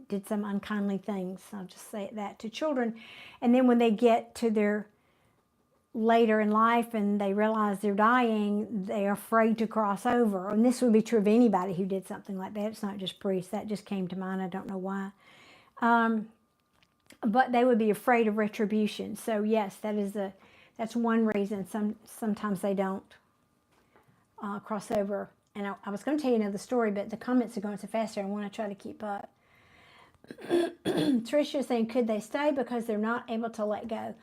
Speaker 1: did some unkindly things. I'll just say that to children. And then when they get to their later in life and they realize they're dying, they're afraid to cross over. And this would be true of anybody who did something like that. It's not just priests. That just came to mind. I don't know why. But they would be afraid of retribution. So yes, that's one reason sometimes they don't cross over. And I was going to tell you another story, but the comments are going so fast here, I want to try to keep up. Tricia is saying, could they stay because they're not able to let go?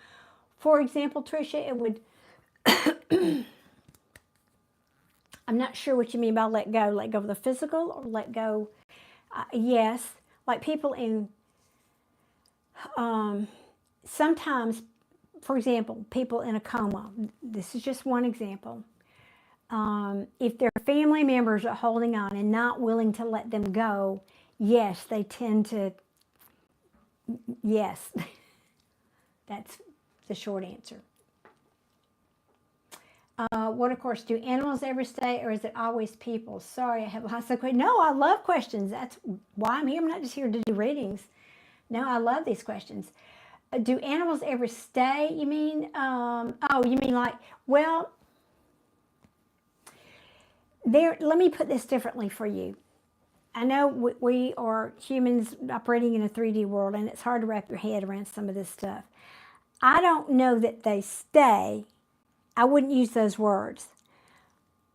Speaker 1: For example, Tricia, it would, I'm not sure what you mean by let go. Let go of the physical or let go, yes. Like people in, sometimes, for example, people in a coma. This is just one example. If their family members are holding on and not willing to let them go, yes, they tend to, yes. That's the short answer. What, of course, do animals ever stay, or is it always people? Sorry, I have lots of questions. No, I love questions. That's why I'm here. I'm not just here to do readings. No, I love these questions. Do animals ever stay, you mean? Oh, you mean like, well, let me put this differently for you. I know we are humans operating in a 3D world, and it's hard to wrap your head around some of this stuff. I don't know that they stay. I wouldn't use those words.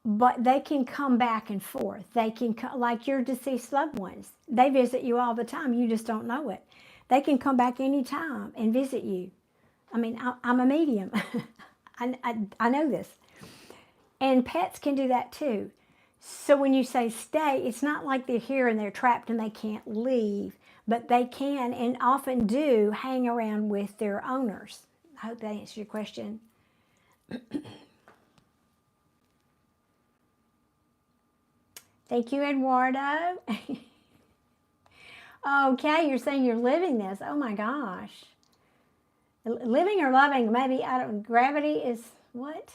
Speaker 1: But they can come back and forth. They can, like your deceased loved ones. They visit you all the time. You just don't know it. They can come back anytime and visit you. I mean, I'm a medium. I know this. And pets can do that too. So when you say stay, it's not like they're here and they're trapped and they can't leave. But they can and often do hang around with their owners. I hope that answers your question. Thank you, Eduardo. Okay, you're saying you're living this. Oh my gosh. Living or loving, maybe, I don't, gravity is what?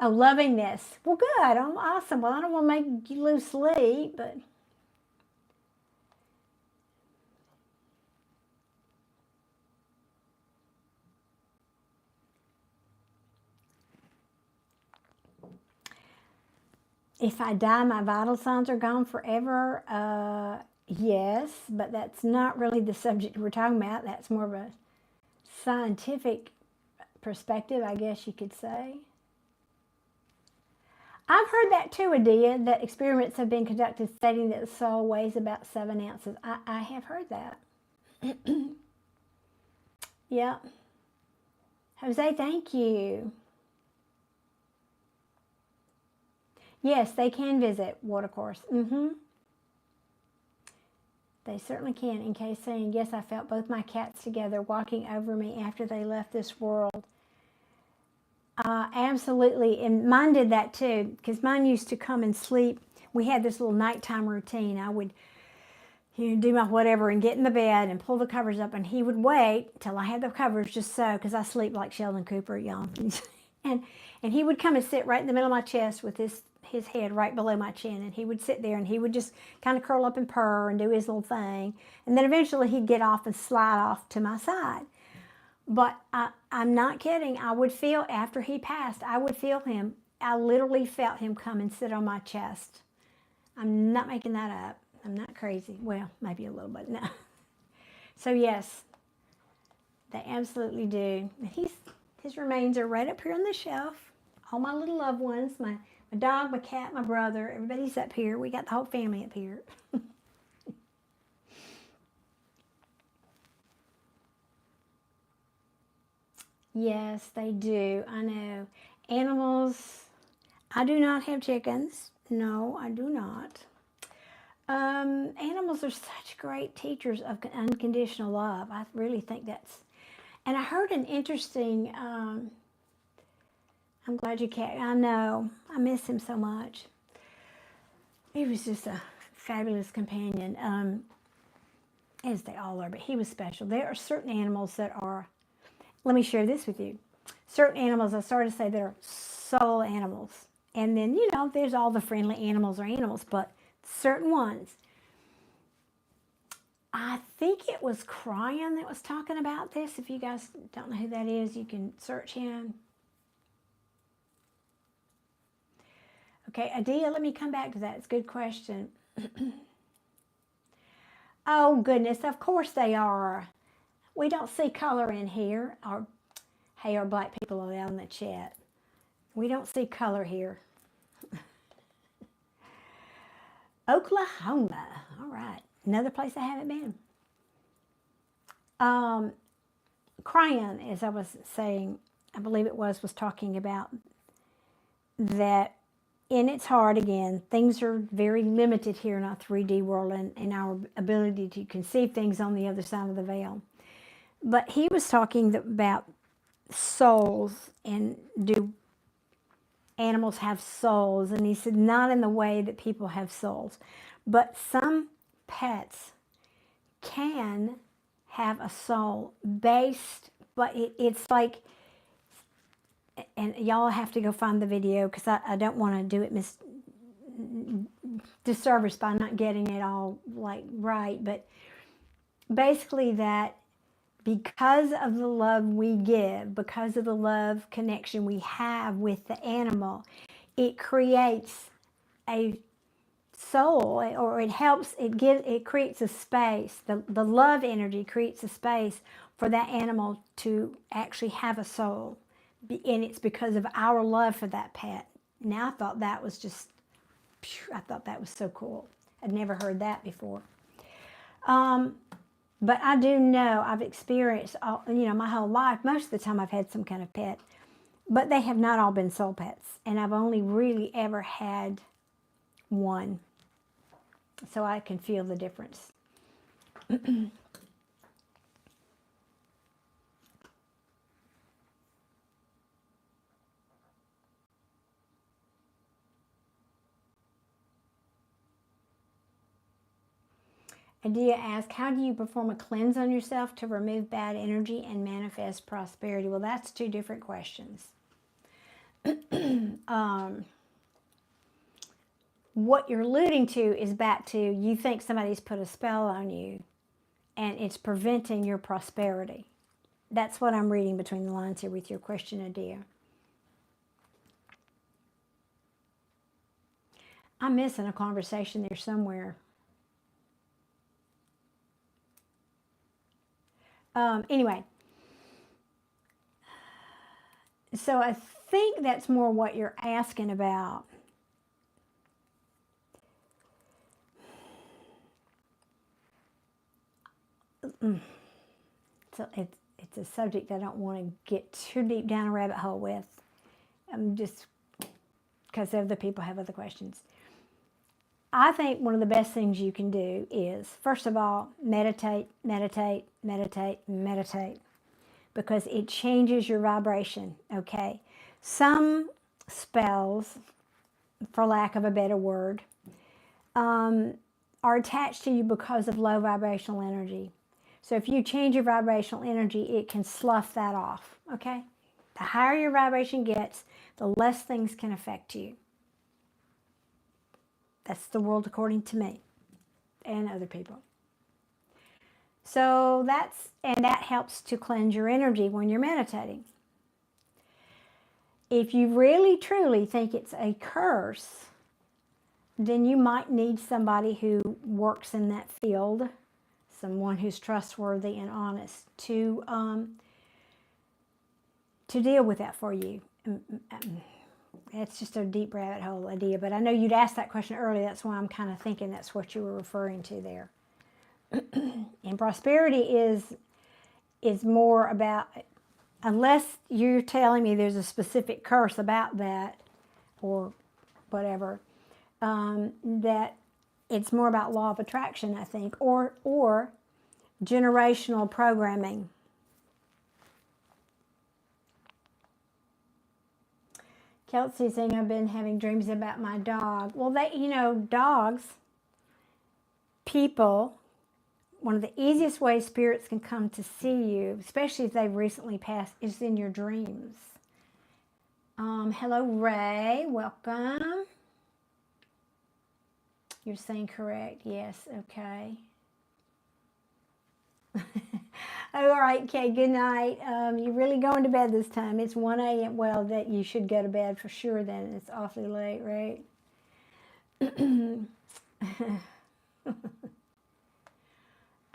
Speaker 1: Oh, loving this. Well, good. I'm awesome. Well, I don't want to make you lose sleep, but if I die, my vital signs are gone forever. Yes, but that's not really the subject we're talking about. That's more of a scientific perspective, I guess you could say. I've heard that too, Adia, that experiments have been conducted stating that the soul weighs about 7 ounces. I have heard that. Yeah. Jose, thank you. Yes, they can visit watercourse. They certainly can. In case saying, yes, I felt both my cats together walking over me after they left this world. Absolutely. And mine did that too, because mine used to come and sleep. We had this little nighttime routine. I would do my whatever and get in the bed and pull the covers up, and he would wait till I had the covers just so, because I sleep like Sheldon Cooper, y'all. and he would come and sit right in the middle of my chest with his head right below my chin, and he would sit there and he would just kind of curl up and purr and do his little thing, and then eventually he'd get off and slide off to my side. But I'm not kidding. I would feel, after he passed, I would feel him. I literally felt him come and sit on my chest. I'm not making that up. I'm not crazy. Well, maybe a little bit, no. So yes, they absolutely do. His remains are right up here on the shelf. All my little loved ones, my dog, my cat, my brother, everybody's up here. We got the whole family up here. Yes, they do. I know. Animals, I do not have chickens. No, I do not. Animals are such great teachers of unconditional love. I really think that's, and I heard an interesting, I'm glad you came. I know, I miss him so much. He was just a fabulous companion, as they all are, but he was special. There are certain animals that are, let me share this with you. Certain animals, I started to say, they're soul animals. And then, there's all the friendly animals or animals, but certain ones. I think it was Cryan that was talking about this. If you guys don't know who that is, you can search him. Okay, Adia, let me come back to that. It's a good question. Oh, goodness, of course they are. We don't see color in here. Or, hey, our black people are out in the chat. We don't see color here. Oklahoma. All right. Another place I haven't been. Cryon, as I was saying, I believe it was talking about that in its heart, again, things are very limited here in our 3D world and our ability to conceive things on the other side of the veil. But he was talking about souls, and do animals have souls? And he said, not in the way that people have souls, but some pets can have a soul based, but it's like, and y'all have to go find the video because I don't want to do it disservice by not getting it all like right, but basically that because of the love we give, because of the love connection we have with the animal, it creates a soul, or it creates a space. The love energy creates a space for that animal to actually have a soul. And it's because of our love for that pet. Now I thought that was just, I thought that was so cool. I'd never heard that before. But I do know, I've experienced, my whole life, most of the time I've had some kind of pet, but they have not all been soul pets. And I've only really ever had one. So I can feel the difference. Adia asks, how do you perform a cleanse on yourself to remove bad energy and manifest prosperity? Well, that's two different questions. What you're alluding to is back to, you think somebody's put a spell on you and it's preventing your prosperity. That's what I'm reading between the lines here with your question, Adia. I'm missing a conversation there somewhere. Anyway, so I think that's more what you're asking about. So it's a subject I don't want to get too deep down a rabbit hole with, just because other people have other questions. I think one of the best things you can do is, first of all, meditate, meditate, meditate, meditate, because it changes your vibration, okay? Some spells, for lack of a better word, are attached to you because of low vibrational energy. So if you change your vibrational energy, it can slough that off, okay? The higher your vibration gets, the less things can affect you. That's the world according to me and other people. So that helps to cleanse your energy when you're meditating. If you really truly think it's a curse, then you might need somebody who works in that field, someone who's trustworthy and honest to deal with that for you. It's just a deep rabbit hole idea, but I know you'd asked that question earlier. That's why I'm kind of thinking that's what you were referring to there. And prosperity is more about, unless you're telling me there's a specific curse about that or whatever, that it's more about law of attraction, I think, or generational programming. Kelsey's saying, I've been having dreams about my dog. Well, dogs, people, one of the easiest ways spirits can come to see you, especially if they've recently passed, is in your dreams. Hello, Ray. Welcome. You're saying correct. Yes, okay. All right, Kay, good night. You're really going to bed this time. It's 1 a.m. Well, that you should go to bed for sure then. It's awfully late, right?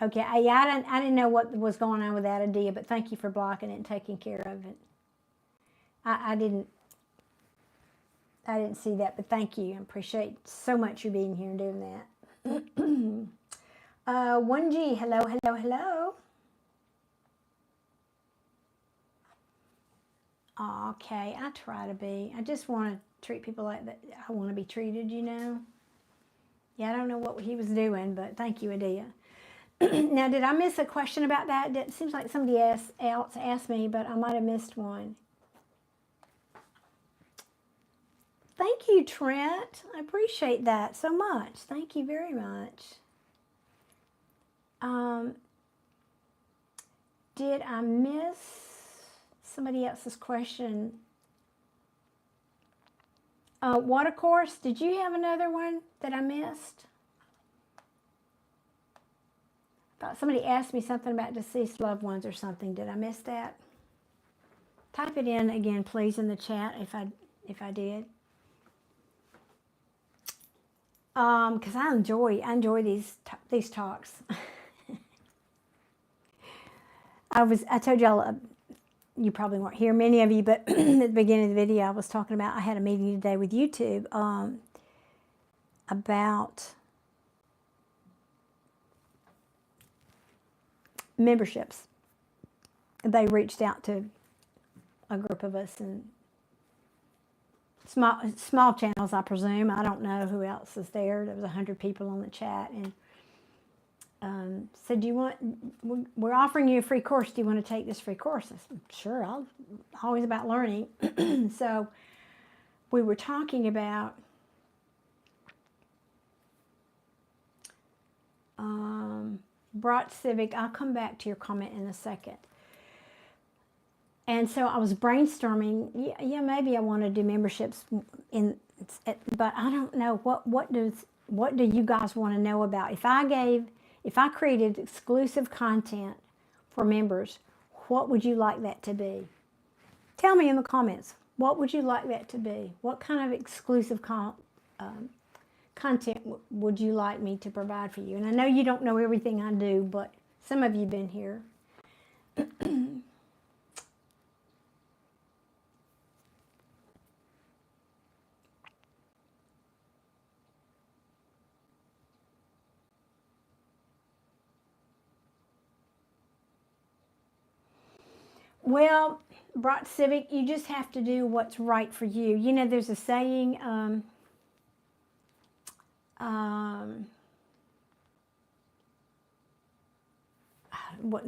Speaker 1: Okay, I didn't know what was going on with that idea, but thank you for blocking it and taking care of it. I didn't see that, but thank you. I appreciate so much you being here and doing that. 1G, hello, hello, hello. Okay, I try to be. I just want to treat people like that. I want to be treated, you know. Yeah, I don't know what he was doing, but thank you, Adia. Now, did I miss a question about that? It seems like somebody else asked me, but I might have missed one. Thank you, Trent. I appreciate that so much. Thank you very much. Did I miss somebody else's question? Water course, did you have another one that I missed? Thought somebody asked me something about deceased loved ones or something. Did I miss that? Type it in again, please, in the chat if I did. Because I enjoy these talks. I told y'all, you probably weren't here, many of you, but at the beginning of the video I was talking about, I had a meeting today with YouTube about memberships. They reached out to a group of us, and small channels, I presume. I don't know who else is there. There was 100 people on the chat, and said, we're offering you a free course. Do you want to take this free course? I said, sure, I'm always about learning. So we were talking about Brought Civic. I'll come back to your comment in a second. And so I was brainstorming, yeah, maybe I want to do memberships but I don't know, what do you guys want to know about? If I created exclusive content for members, what would you like that to be? Tell me in the comments, what would you like that to be? What kind of exclusive content would you like me to provide for you? And I know you don't know everything I do, but some of you have been here. Well, Brought Civic, you just have to do what's right for you. You know, there's a saying,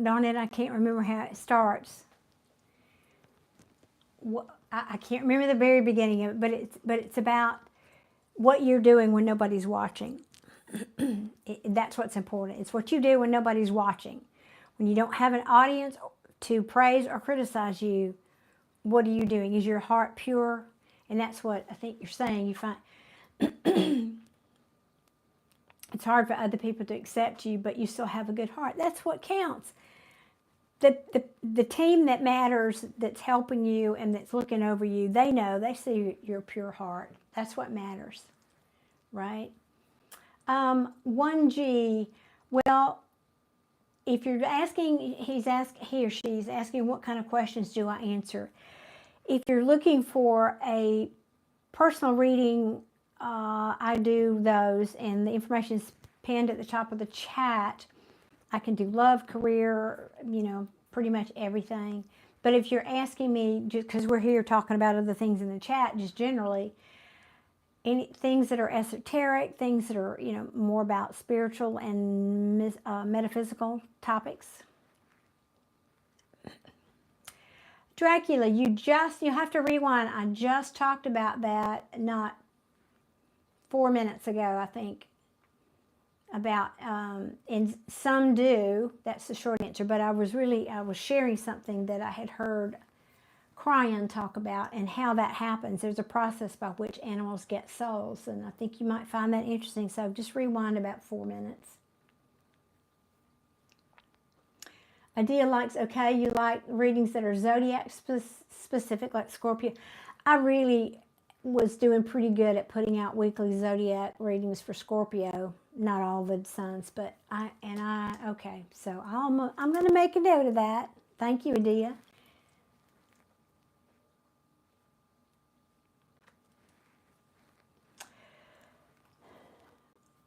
Speaker 1: darn it, I can't remember how it starts. I can't remember the very beginning of it, but it's about what you're doing when nobody's watching. That's what's important. It's what you do when nobody's watching. When you don't have an audience to praise or criticize you, what are you doing? Is your heart pure? And that's what I think you're saying. You find it's hard for other people to accept you, but you still have a good heart. That's what counts. The team that matters, that's helping you and that's looking over you, they see your pure heart. That's what matters, right? 1G, well, if you're asking, he or she's asking what kind of questions do I answer? If you're looking for a personal reading, I do those, and the information is pinned at the top of the chat. I can do love, career, you know, pretty much everything. But if you're asking me, just because we're here talking about other things in the chat, just generally, things that are esoteric, things that are, you know, more about spiritual and metaphysical topics. Dracula, you have to rewind. I just talked about that not 4 minutes ago, I think, about, and some do, that's the short answer, but I was sharing something that I had heard Cryan talk about and how that happens. There's a process by which animals get souls, and I think you might find that interesting. So just rewind about 4 minutes. Adia likes, okay, you like readings that are zodiac specific, like Scorpio. I really was doing pretty good at putting out weekly zodiac readings for Scorpio. Not all the signs, but okay. So I'm going to make a note of that. Thank you, Adia.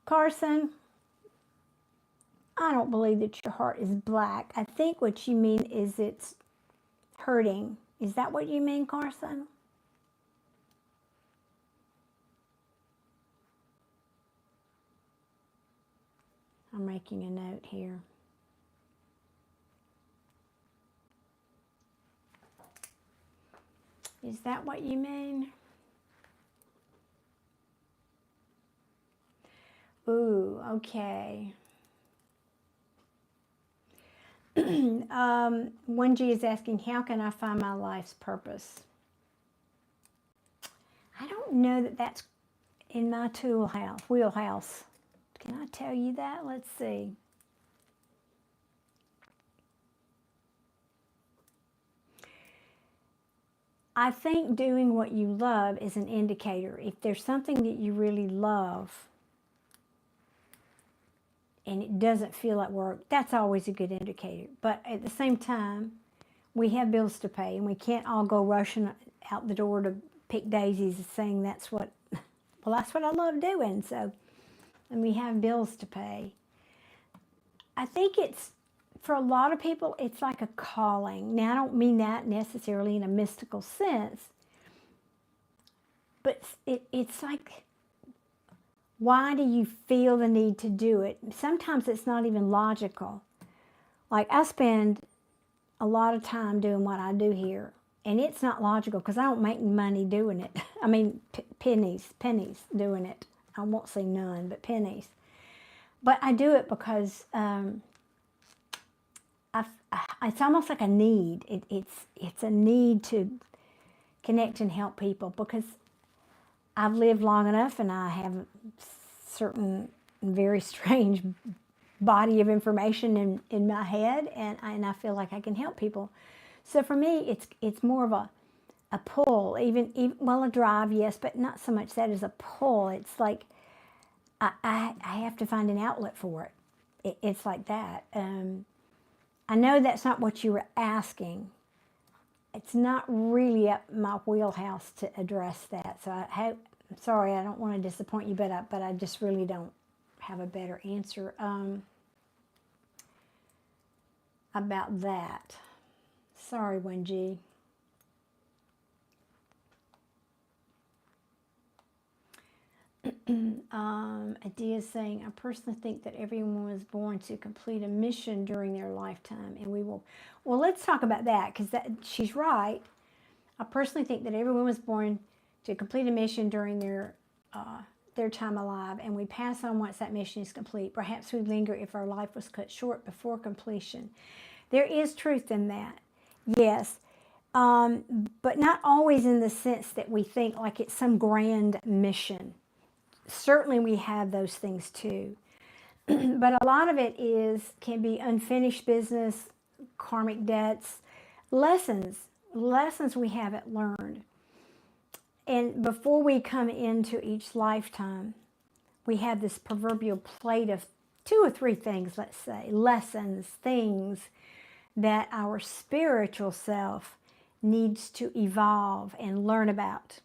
Speaker 1: Carson, I don't believe that your heart is black. I think what you mean is it's hurting. Is that what you mean, Carson? I'm making a note here. Is that what you mean? Ooh, okay. 1G is asking, how can I find my life's purpose? I don't know that that's in my wheelhouse. Can I tell you that? Let's see. I think doing what you love is an indicator. If there's something that you really love and it doesn't feel like work, that's always a good indicator. But at the same time, we have bills to pay, and we can't all go rushing out the door to pick daisies and saying that's what, well, that's what I love doing. So, and we have bills to pay. I think it's, for a lot of people, it's like a calling. Now, I don't mean that necessarily in a mystical sense, but it's like, why do you feel the need to do it? Sometimes it's not even logical. Like, I spend a lot of time doing what I do here, and it's not logical because I don't make money doing it. I mean, pennies doing it. I won't say none, but pennies. But I do it because it's almost like a need. It's a need to connect and help people, because I've lived long enough and I have a certain very strange body of information in my head, and I feel like I can help people. So for me, it's more of a pull, even well, a drive, yes, but not so much that as a pull. It's like I have to find an outlet for it. It's like that. I know that's not what you were asking. It's not really up my wheelhouse to address that. So I'm sorry, I don't want to disappoint you, but I just really don't have a better answer about that. Sorry, 1G. Adia is saying, I personally think that everyone was born to complete a mission during their lifetime, and we will. Well, let's talk about that, because she's right. I personally think that everyone was born to complete a mission during their time alive, and we pass on once that mission is complete. Perhaps we linger if our life was cut short before completion. There is truth in that, yes, but not always in the sense that we think like it's some grand mission. Certainly we have those things too. But a lot of it can be unfinished business, karmic debts, lessons we haven't learned. And before we come into each lifetime, we have this proverbial plate of 2 or 3 things, let's say, lessons, things that our spiritual self needs to evolve and learn about.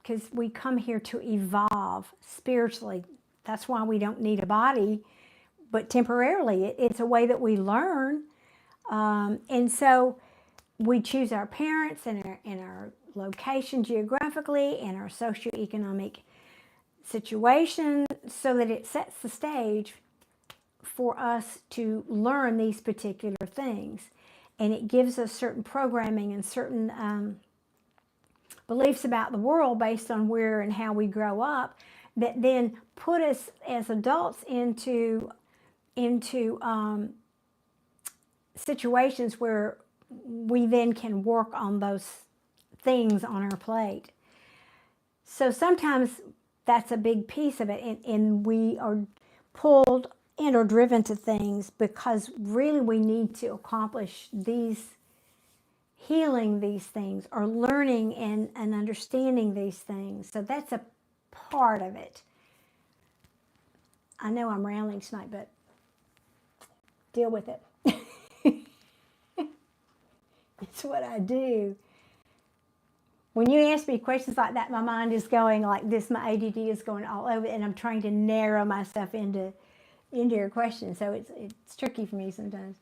Speaker 1: Because we come here to evolve spiritually. That's why we don't need a body, but temporarily. It's a way that we learn. And so we choose our parents and our location geographically and our socioeconomic situation so that it sets the stage for us to learn these particular things. And it gives us certain programming and certain beliefs about the world based on where and how we grow up that then put us as adults into situations where we then can work on those things on our plate. So sometimes that's a big piece of it, and we are pulled and or driven to things because really we need to accomplish healing these things, or learning and understanding these things. So that's a part of it. I know I'm rambling tonight, but deal with it. It's what I do. When you ask me questions like that, my mind is going like this. My ADD is going all over, and I'm trying to narrow myself into your question. So it's tricky for me sometimes.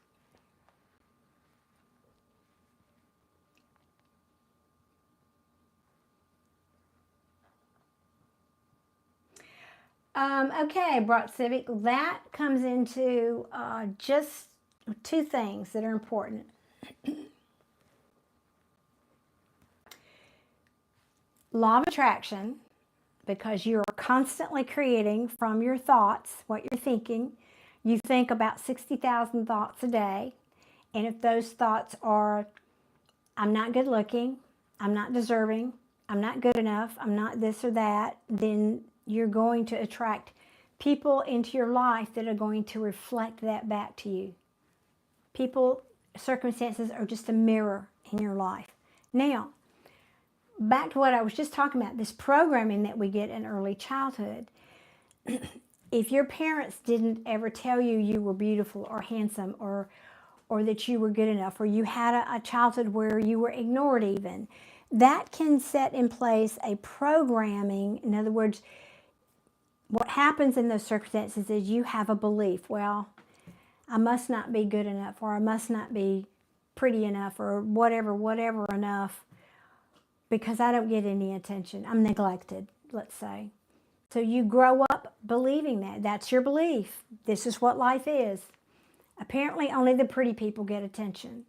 Speaker 1: Okay, Brock Civic, that comes into just two things that are important. Law of attraction, because you're constantly creating from your thoughts what you're thinking. You think about 60,000 thoughts a day. And if those thoughts are, I'm not good looking, I'm not deserving, I'm not good enough, I'm not this or that, then you're going to attract people into your life that are going to reflect that back to you. People, circumstances are just a mirror in your life. Now, back to what I was just talking about, this programming that we get in early childhood. If your parents didn't ever tell you you were beautiful or handsome or that you were good enough, or you had a childhood where you were ignored even, that can set in place a programming. In other words, what happens in those circumstances is you have a belief, well, I must not be good enough, or I must not be pretty enough, or whatever enough, because I don't get any attention. I'm neglected, let's say. So you grow up believing that. That's your belief. This is what life is. Apparently only the pretty people get attention,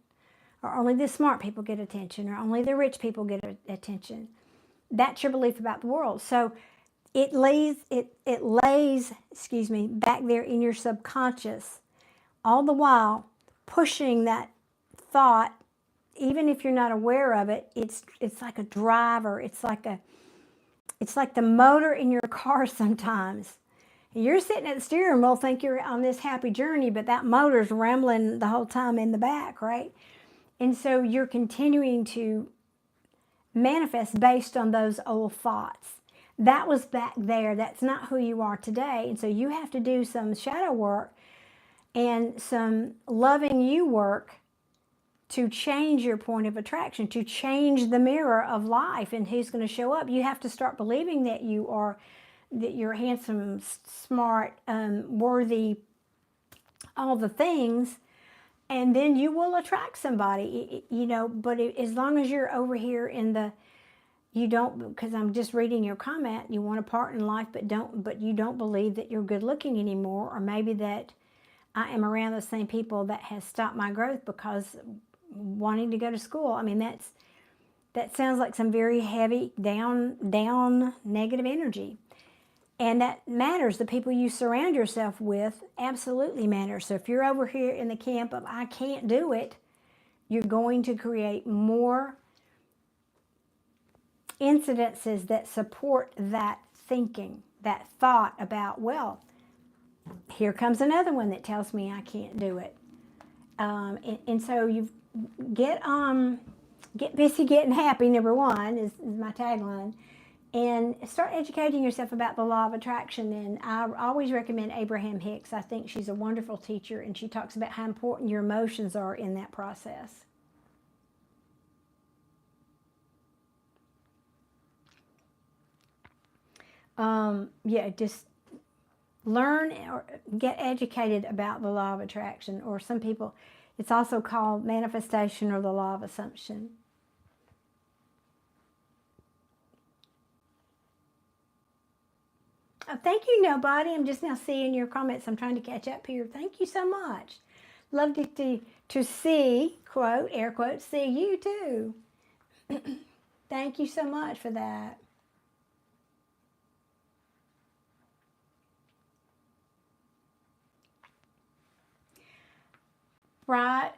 Speaker 1: or only the smart people get attention, or only the rich people get attention. That's your belief about the world. So it lays back there in your subconscious, all the while pushing that thought. Even if you're not aware of it, it's like a driver. It's like the motor in your car sometimes. You're sitting at the steering wheel, think you're on this happy journey, but that motor's rambling the whole time in the back, right? And so you're continuing to manifest based on those old thoughts. That was back there. That's not who you are today. And so you have to do some shadow work and some loving you work to change your point of attraction, to change the mirror of life and who's going to show up. You have to start believing that you're handsome, smart, worthy, all the things, and then you will attract somebody, but as long as you're over here in the, you don't, because I'm just reading your comment, you want a part in life, but you don't believe that you're good looking anymore, or maybe that I am around the same people that has stopped my growth because wanting to go to school. I mean, that sounds like some very heavy, down, negative energy. And that matters. The people you surround yourself with absolutely matters. So if you're over here in the camp of, I can't do it, you're going to create more incidences that support that thinking, that thought about, well, here comes another one that tells me I can't do it. And so you get busy getting happy, number one, is my tagline. And start educating yourself about the law of attraction. And I always recommend Abraham Hicks. I think she's a wonderful teacher, and she talks about how important your emotions are in that process. Just learn or get educated about the law of attraction, or some people, it's also called manifestation or the law of assumption. Oh, thank you, nobody. I'm just now seeing your comments. I'm trying to catch up here. Thank you so much. Love to see, quote, air quote, see you too. Thank you so much for that. Right?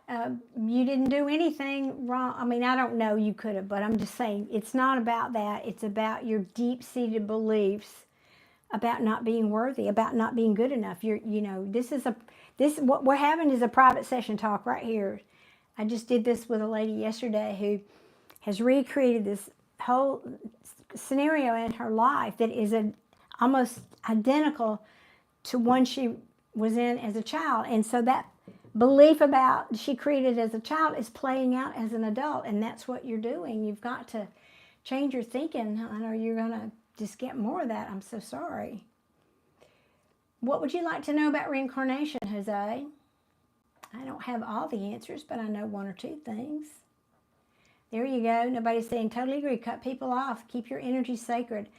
Speaker 1: You didn't do anything wrong. I mean, I don't know, you could have, but I'm just saying it's not about that. It's about your deep-seated beliefs about not being worthy, about not being good enough. What we're having is a private session talk right here. I just did this with a lady yesterday who has recreated this whole scenario in her life that is almost identical to one she was in as a child. And so that belief about she created as a child is playing out as an adult, and that's what you're doing. You've got to change your thinking, or you're going to just get more of that. I'm so sorry. What would you like to know about reincarnation, Jose? I don't have all the answers, but I know one or two things. There you go. Nobody's saying totally agree. Cut people off. Keep your energy sacred.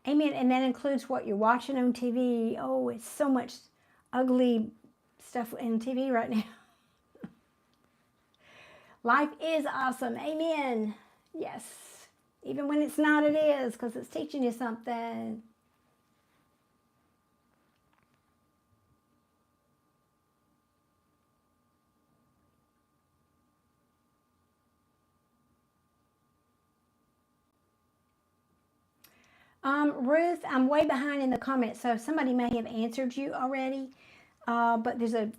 Speaker 1: Amen. And that includes what you're watching on TV. Oh, it's so much ugly stuff in TV right now. Life is awesome. Amen. Yes. Even when it's not, it is, because it's teaching you something. Ruth, I'm way behind in the comments, so somebody may have answered you already, but there's a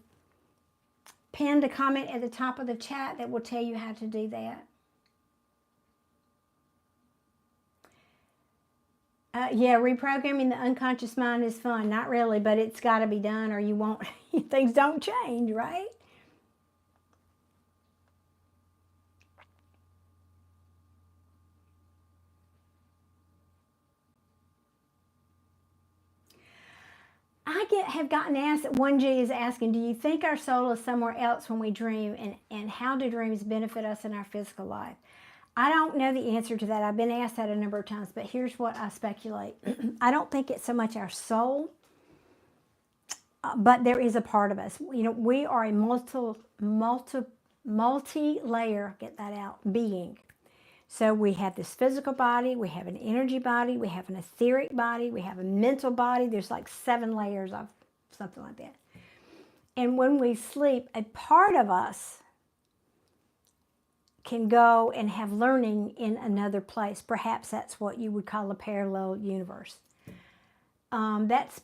Speaker 1: pinned comment at the top of the chat that will tell you how to do that. Yeah, reprogramming the unconscious mind is fun. Not really, but it's got to be done or you won't, things don't change, right? Have gotten asked, 1G is asking, do you think our soul is somewhere else when we dream, and how do dreams benefit us in our physical life? I don't know the answer to that. I've been asked that a number of times, but here's what I speculate. I don't think it's so much our soul, but there is a part of us. You know, we are a multi-layer, get that out, being. So we have this physical body, we have an energy body, we have an etheric body, we have a mental body. There's like 7 layers of something like that. And when we sleep, a part of us can go and have learning in another place. Perhaps that's what you would call a parallel universe. That's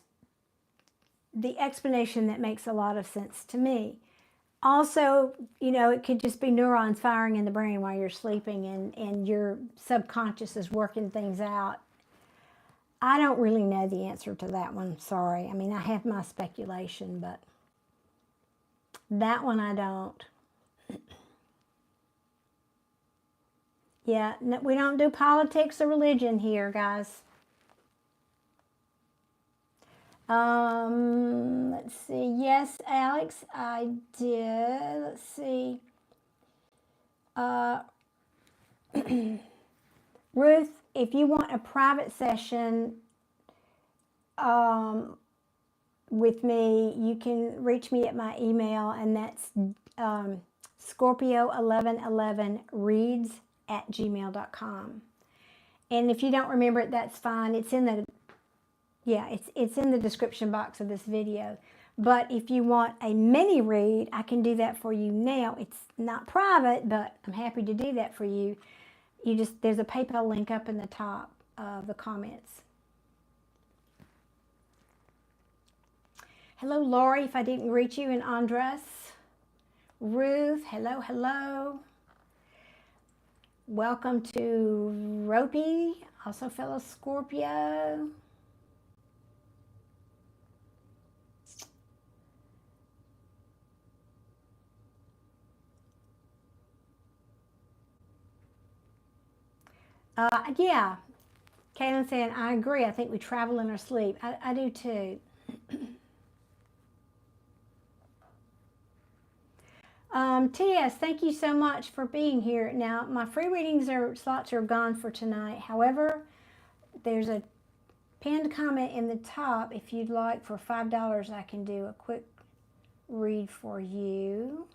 Speaker 1: the explanation that makes a lot of sense to me. Also, you know, it could just be neurons firing in the brain while you're sleeping, and your subconscious is working things out. I don't really know the answer to that one, sorry. I mean, I have my speculation, but that one I don't. Yeah, no, we don't do politics or religion here, guys. Let's see. Yes, Alex, I did. Let's see. Ruth, if you want a private session with me, you can reach me at my email, and that's Scorpio1111reads@gmail.com. And if you don't remember it, that's fine. It's in the it's in the description box of this video. But if you want a mini read, I can do that for you now. It's not private, but I'm happy to do that for you. There's a PayPal link up in the top of the comments. Hello, Lori, if I didn't reach you, and Andres. Ruth, hello, hello. Welcome to Ropey, also fellow Scorpio. Yeah, Kaylin saying, I agree. I think we travel in our sleep. I do too. T.S., thank you so much for being here. Now, my free readings slots are gone for tonight. However, there's a pinned comment in the top. If you'd like, for $5, I can do a quick read for you.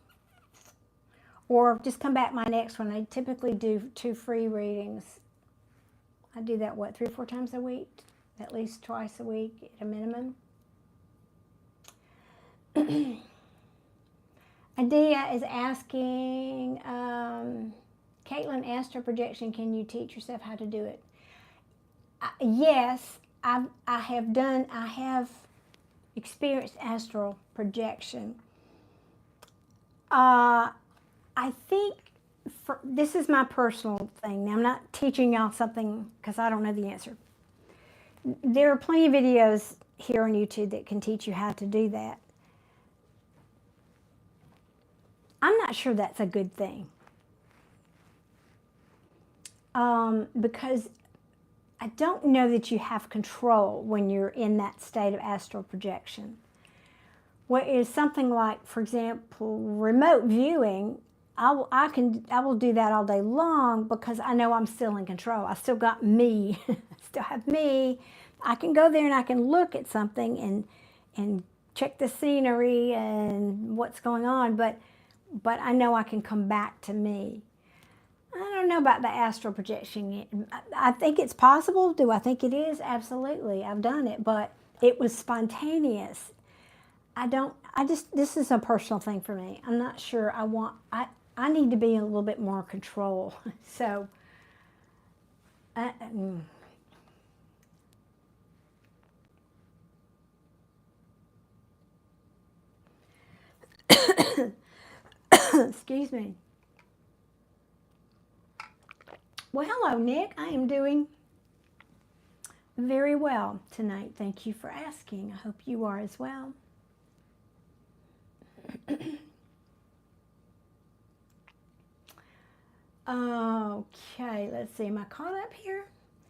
Speaker 1: Or just come back my next one. I typically do 2 free readings. I do that, 3 or 4 times a week? At least twice a week at a minimum. Adia is asking, Caitlin, astral projection, can you teach yourself how to do it? Yes, I have experienced astral projection. I think this is my personal thing. Now, I'm not teaching y'all something because I don't know the answer. There are plenty of videos here on YouTube that can teach you how to do that. I'm not sure that's a good thing. Because I don't know that you have control when you're in that state of astral projection. What is something like, for example, remote viewing, I will do that all day long because I know I'm still in control. I still got me. I still have me. I can go there and I can look at something and check the scenery and what's going on, but I know I can come back to me. I don't know about the astral projection. I think it's possible. Do I think it is? Absolutely. I've done it, but it was spontaneous. This is a personal thing for me. I'm not sure I need to be in a little bit more control. So, excuse me. Well, hello, Nick. I am doing very well tonight. Thank you for asking. I hope you are as well. Okay, let's see. Am I caught up here?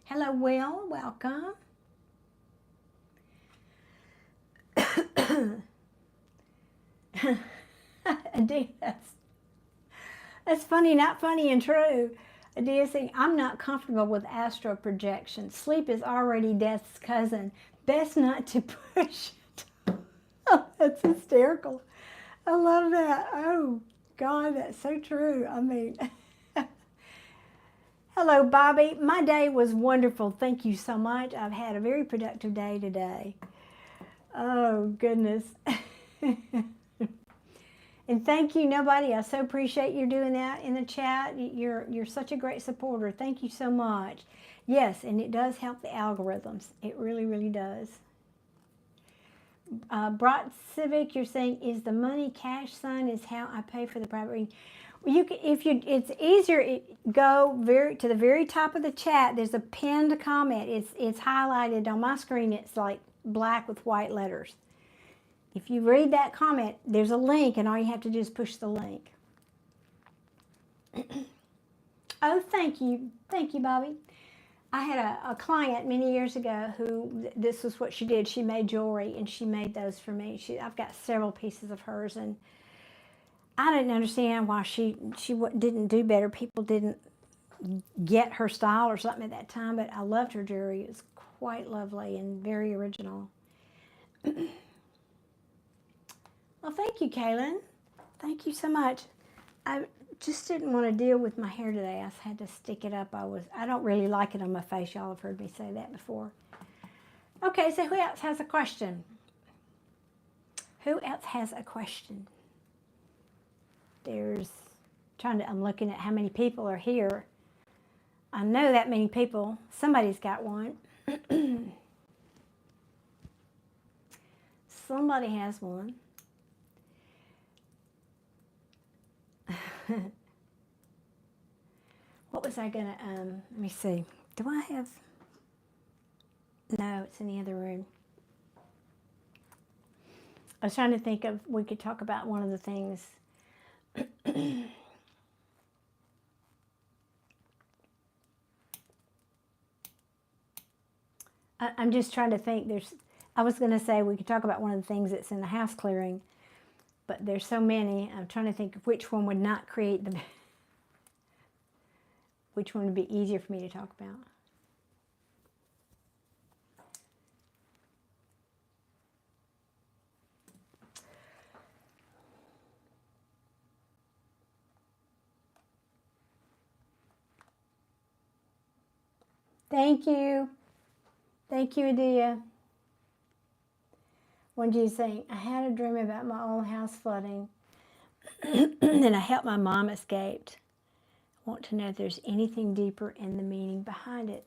Speaker 1: Hello, Will. Welcome. That's funny, not funny and true. Adia saying, I'm not comfortable with astral projection. Sleep is already death's cousin. Best not to push it. Oh, that's hysterical. I love that. Oh, God, that's so true. I mean, hello, Bobby. My day was wonderful. Thank you so much. I've had a very productive day today. Oh, goodness. And thank you, nobody. I so appreciate you doing that in the chat. You're such a great supporter. Thank you so much. Yes, and it does help the algorithms. It really, really does. Brought Civic, you're saying, is the money cash sign is how I pay for the private reading. You can, it's easier. Go to the very top of the chat. There's a pinned comment. It's highlighted on my screen. It's like black with white letters. If you read that comment, there's a link, and all you have to do is push the link. Oh, thank you, Bobby. I had a client many years ago who, this was what she did. She made jewelry, and she made those for me. I've got several pieces of hers, and I didn't understand why she didn't do better. People didn't get her style or something at that time, but I loved her jewelry. It was quite lovely and very original. Well, thank you, Kaylin. Thank you so much. I just didn't want to deal with my hair today. I had to stick it up. I don't really like it on my face. Y'all have heard me say that before. Okay, so who else has a question? Who else has a question? I'm looking at how many people are here. I know that many people. Somebody's got one. Somebody has one. What was I gonna, let me see. Do I have, no, it's in the other room. I was trying to think of, we could talk about one of the things. I'm just trying to think. I was going to say we could talk about one of the things that's in the house clearing, but there's so many. I'm trying to think of which one would not create which one would be easier for me to talk about. Thank you. Thank you, Adia. When you saying, I had a dream about my old house flooding, and I helped my mom escape. I want to know if there's anything deeper in the meaning behind it.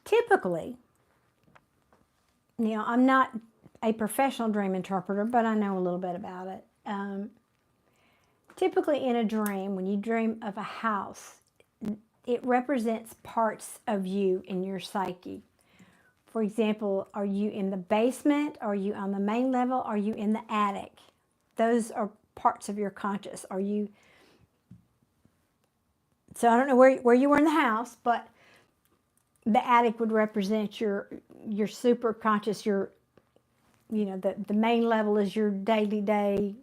Speaker 1: Typically, I'm not a professional dream interpreter, but I know a little bit about it. Typically in a dream, when you dream of a house, it represents parts of you in your psyche. For example, are you in the basement? Are you on the main level? Are you in the attic? Those are parts of your conscious. Are you? So I don't know where you were in the house, but the attic would represent your super conscious, your, you know, the main level is your daily day.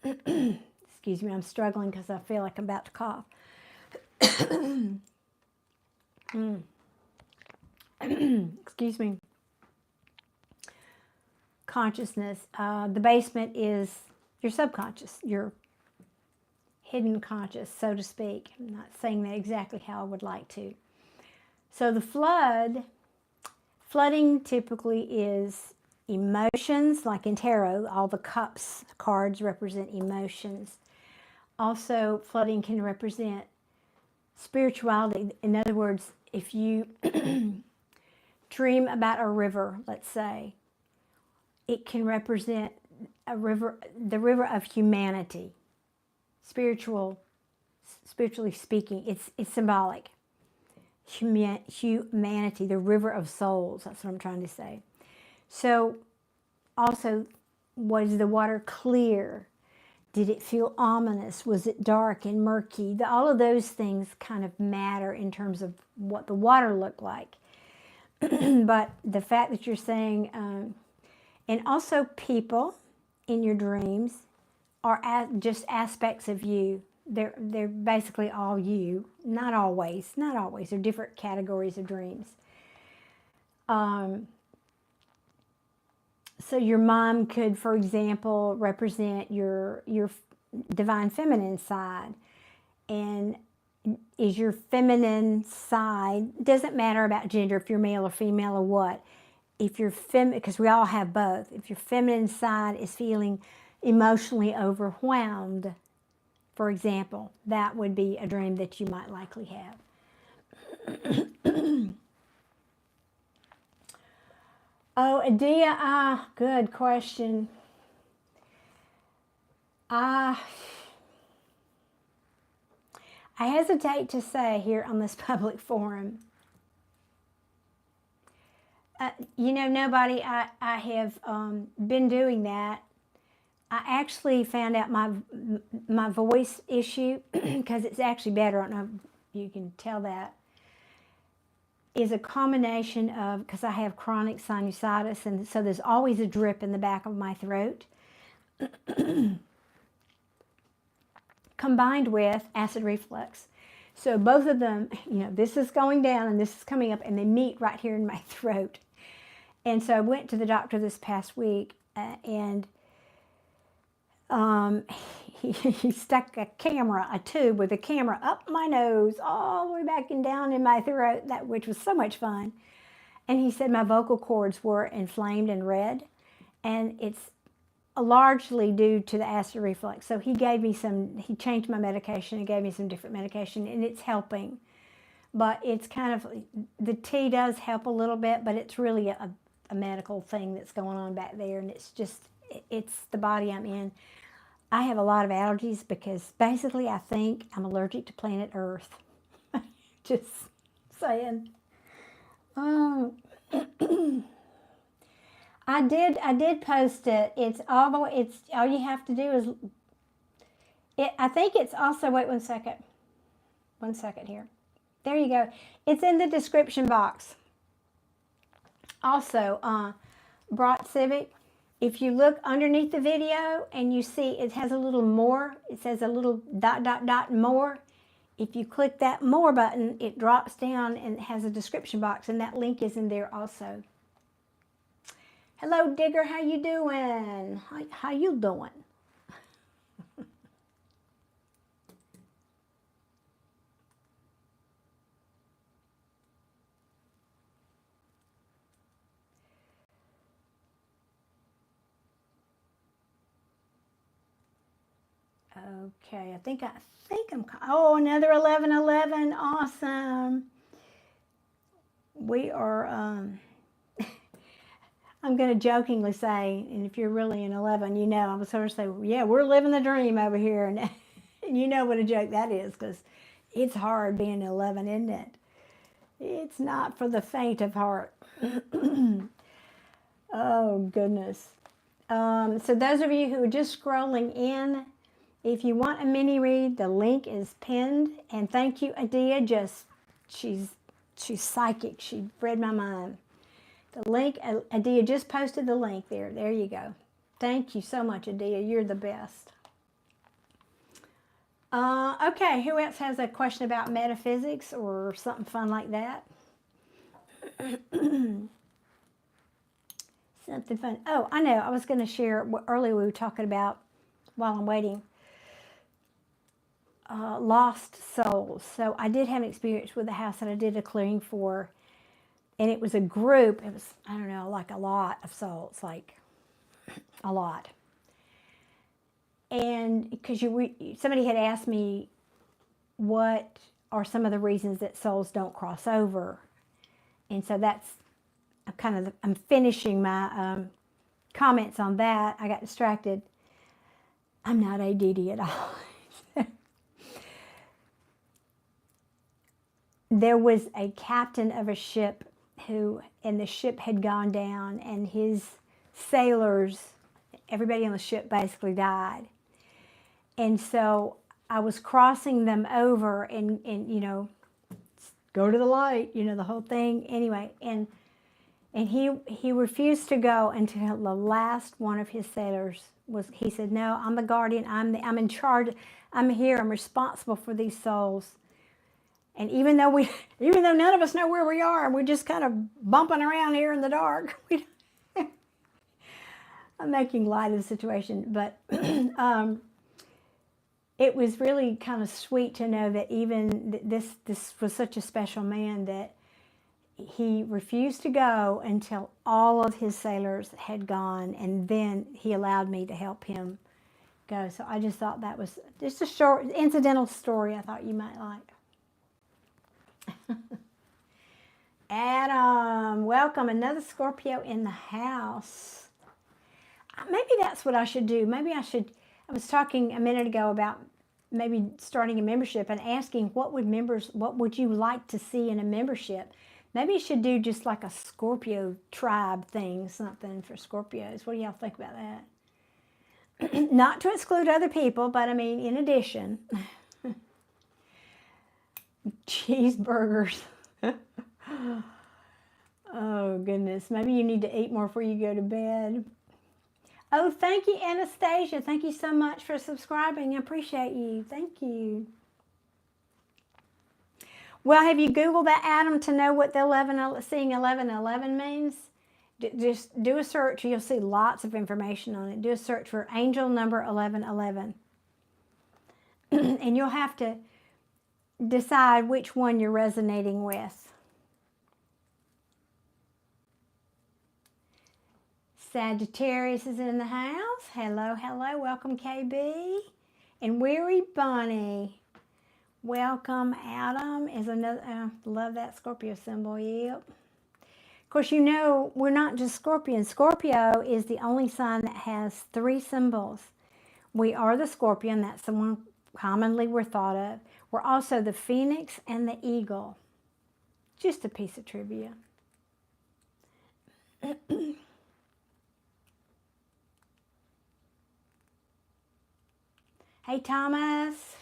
Speaker 1: Excuse me, I'm struggling because I feel like I'm about to cough. Excuse me. Consciousness. The basement is your subconscious, your hidden conscious, so to speak. I'm not saying that exactly how I would like to. So the flooding typically is emotions, like in tarot, all the cups cards represent emotions. Also, flooding can represent spirituality. In other words, if you dream about a river, let's say, it can represent a river, the river of humanity, spiritually speaking. It's symbolic. Humanity, the river of souls. That's what I'm trying to say. So, also, was the water clear? Did it feel ominous? Was it dark and murky? All of those things kind of matter in terms of what the water looked like. But the fact that you're saying, and also people in your dreams are just aspects of you. They're basically all you. Not always. They're different categories of dreams. So your mom could, for example, represent your divine feminine side. And is your feminine side, doesn't matter about gender, if you're male or female or what. If you're because we all have both. If your feminine side is feeling emotionally overwhelmed, for example, that would be a dream that you might likely have. Oh, Adia, good question. I hesitate to say here on this public forum. You know, nobody, I have been doing that. I actually found out my voice issue, because it's actually better, I don't know if you can tell that, is a combination of, because I have chronic sinusitis, and so there's always a drip in the back of my throat, combined with acid reflux. So both of them, you know, this is going down and this is coming up, and they meet right here in my throat. And so I went to the doctor this past week, and he stuck a tube with a camera up my nose, all the way back and down in my throat, which was so much fun. And he said my vocal cords were inflamed and red, and it's largely due to the acid reflux. So he changed my medication and gave me some different medication, and it's helping. But it's kind of, the tea does help a little bit, but it's really a medical thing that's going on back there, and it's the body I'm in. I have a lot of allergies because basically I think I'm allergic to planet Earth. Just saying. Oh. I did post it. It's all you have to do is I think it's also, wait 1 second. 1 second here. There you go. It's in the description box. Also, Brought Civic, if you look underneath the video and you see it has a little more, it says a little ... more. If you click that more button, it drops down and it has a description box, and that link is in there also. Hello, Digger, how you doing? How you doing? Okay, I think I'm, oh, another 1111, awesome. We are, I'm going to jokingly say, and if you're really an 11, you know, I was sort of say, yeah, we're living the dream over here. And you know what a joke that is, because it's hard being an 11, isn't it? It's not for the faint of heart. Oh, goodness. So those of you who are just scrolling in, if you want a mini read, the link is pinned. And thank you, Adia. She's She's psychic. She read my mind. The link, Adia just posted the link there. There you go. Thank you so much, Adia. You're the best. Okay, who else has a question about metaphysics or something fun like that? Something fun. Oh, I know. I was going to share what earlier we were talking about while I'm waiting. Lost souls. So I did have an experience with a house that I did a clearing for, and it was a group. It was, I don't know, like a lot of souls, like a lot. And because somebody had asked me what are some of the reasons that souls don't cross over, and so that's I'm finishing my comments on that. I got distracted. I'm not ADD at all. There was a captain of a ship and the ship had gone down, and his sailors, everybody on the ship basically died. And so I was crossing them over and you know, go to the light, you know, the whole thing. Anyway, and he refused to go until the last one of his sailors he said, no, I'm the guardian, I'm in charge, I'm here, I'm responsible for these souls. And even though none of us know where we are, we're just kind of bumping around here in the dark. I'm making light of the situation, but it was really kind of sweet to know that even this was such a special man that he refused to go until all of his sailors had gone, and then he allowed me to help him go. So I just thought that was just a short, incidental story I thought you might like. Adam, welcome. Another Scorpio in the house. Maybe that's what I should do. Maybe I was talking a minute ago about maybe starting a membership and asking what would you like to see in a membership? Maybe you should do just like a Scorpio tribe thing, something for Scorpios. What do y'all think about that? Not to exclude other people, but I mean, in addition. Cheeseburgers. Oh, goodness. Maybe you need to eat more before you go to bed. Oh, thank you, Anastasia. Thank you so much for subscribing. I appreciate you. Thank you. Well, have you Googled that, Adam, to know what the seeing 1111 means? Just do a search. You'll see lots of information on it. Do a search for angel number 1111. And you'll have to decide which one you're resonating with. Sagittarius is in the house. Hello, hello. Welcome, KB. And Weary Bunny. Welcome, Adam. Is another. Love that Scorpio symbol. Yep. Of course, you know, we're not just Scorpion. Scorpio is the only sign that has 3 symbols. We are the Scorpion. That's the one commonly we're thought of. We're also the Phoenix and the Eagle. Just a piece of trivia. Hey, Thomas.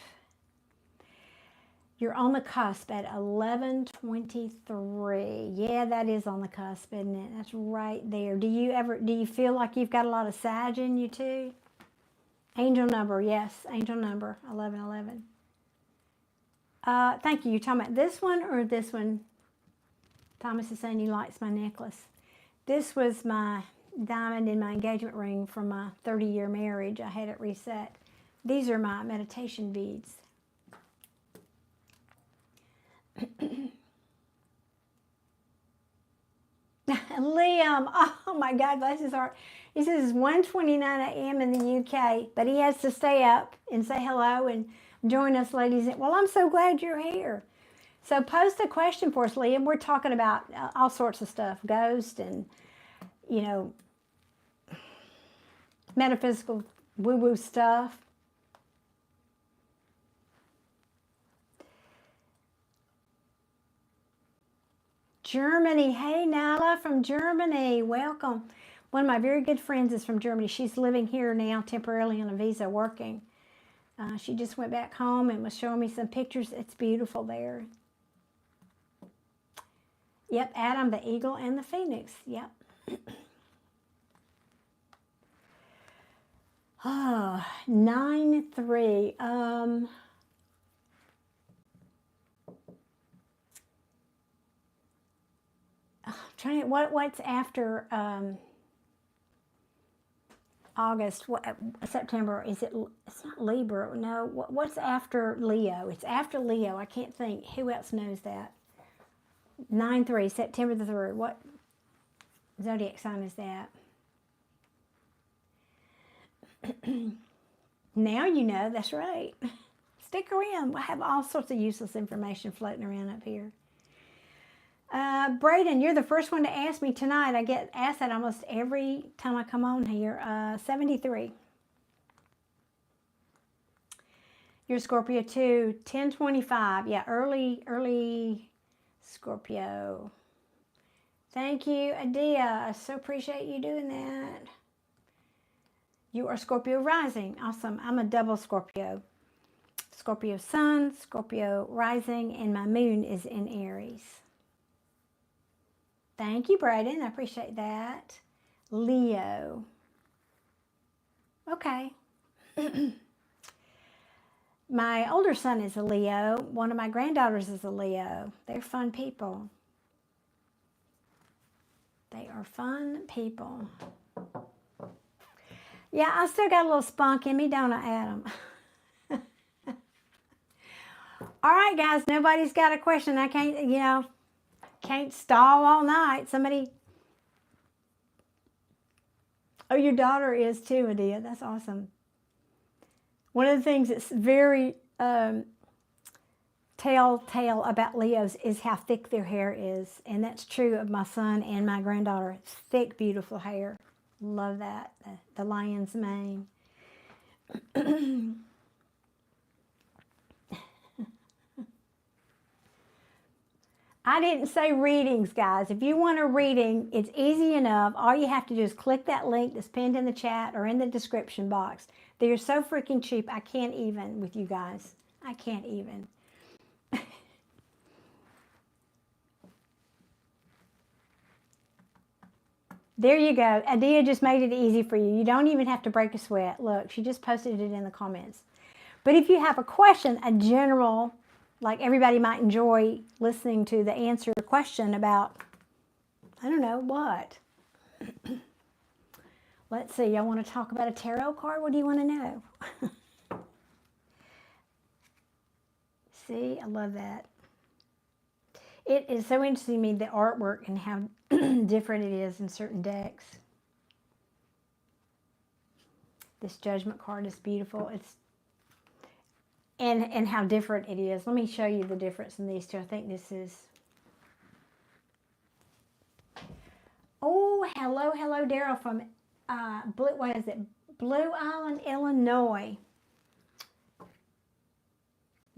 Speaker 1: You're on the cusp at 11:23. Yeah, that is on the cusp, isn't it? That's right there. Do you feel like you've got a lot of Sag in you too? Angel number, yes, angel number 1111. Thank you. You're talking about this one or this one? Thomas is saying he likes my necklace. This was my diamond in my engagement ring from my 30-year marriage. I had it reset. These are my meditation beads. Liam, oh my God, bless his heart. He says it's 1:29 a.m. in the UK, but he has to stay up and say hello and join us, ladies. Well, I'm so glad you're here. So post a question for us, Liam. We're talking about all sorts of stuff, ghost and, you know, metaphysical woo-woo stuff. Germany. Hey, Nala from Germany. Welcome. One of my very good friends is from Germany. She's living here now temporarily on a visa working. She just went back home and was showing me some pictures. It's beautiful there. Yep, Adam, the eagle, and the phoenix. Yep. Oh, 9-3. Trying to, what's after August? What, September? Is it? It's not Libra. No. What's after Leo? It's after Leo. I can't think. Who else knows that? 9-3, September the 3rd. What zodiac sign is that? Now you know. That's right. Stick around. I have all sorts of useless information floating around up here. Braden, you're the first one to ask me tonight. I get asked that almost every time I come on here. 73. You're Scorpio too. 1025. Yeah, early Scorpio. Thank you, Adia. I so appreciate you doing that. You are Scorpio rising. Awesome. I'm a double Scorpio. Scorpio sun, Scorpio rising, and my moon is in Aries. Thank you, Braden. I appreciate that. Leo. Okay. My older son is a Leo. One of my granddaughters is a Leo. They're fun people. They are fun people. Yeah, I still got a little spunk in me, don't I, Adam? All right, guys. Nobody's got a question. I can't stall all night. Somebody. Oh, your daughter is too, Adia. That's awesome. One of the things that's very telltale about Leos is how thick their hair is. And that's true of my son and my granddaughter. It's thick, beautiful hair. Love that. The lion's mane. I didn't say readings, guys. If you want a reading, it's easy enough. All you have to do is click that link that's pinned in the chat or in the description box. They're so freaking cheap. I can't even with you guys. I can't even. There you go. Adia just made it easy for you. You don't even have to break a sweat. Look, she just posted it in the comments. But if you have a question, a general, like everybody might enjoy listening to the answer question about, I don't know, what? Let's see. Y'all want to talk about a tarot card? What do you want to know? See, I love that. It is so interesting to me, the artwork and how different it is in certain decks. This Judgment card is beautiful. It's and how different it is. Let me show you the difference in these two. I think this is. Oh, hello, Daryl from what is it? Blue Island, Illinois.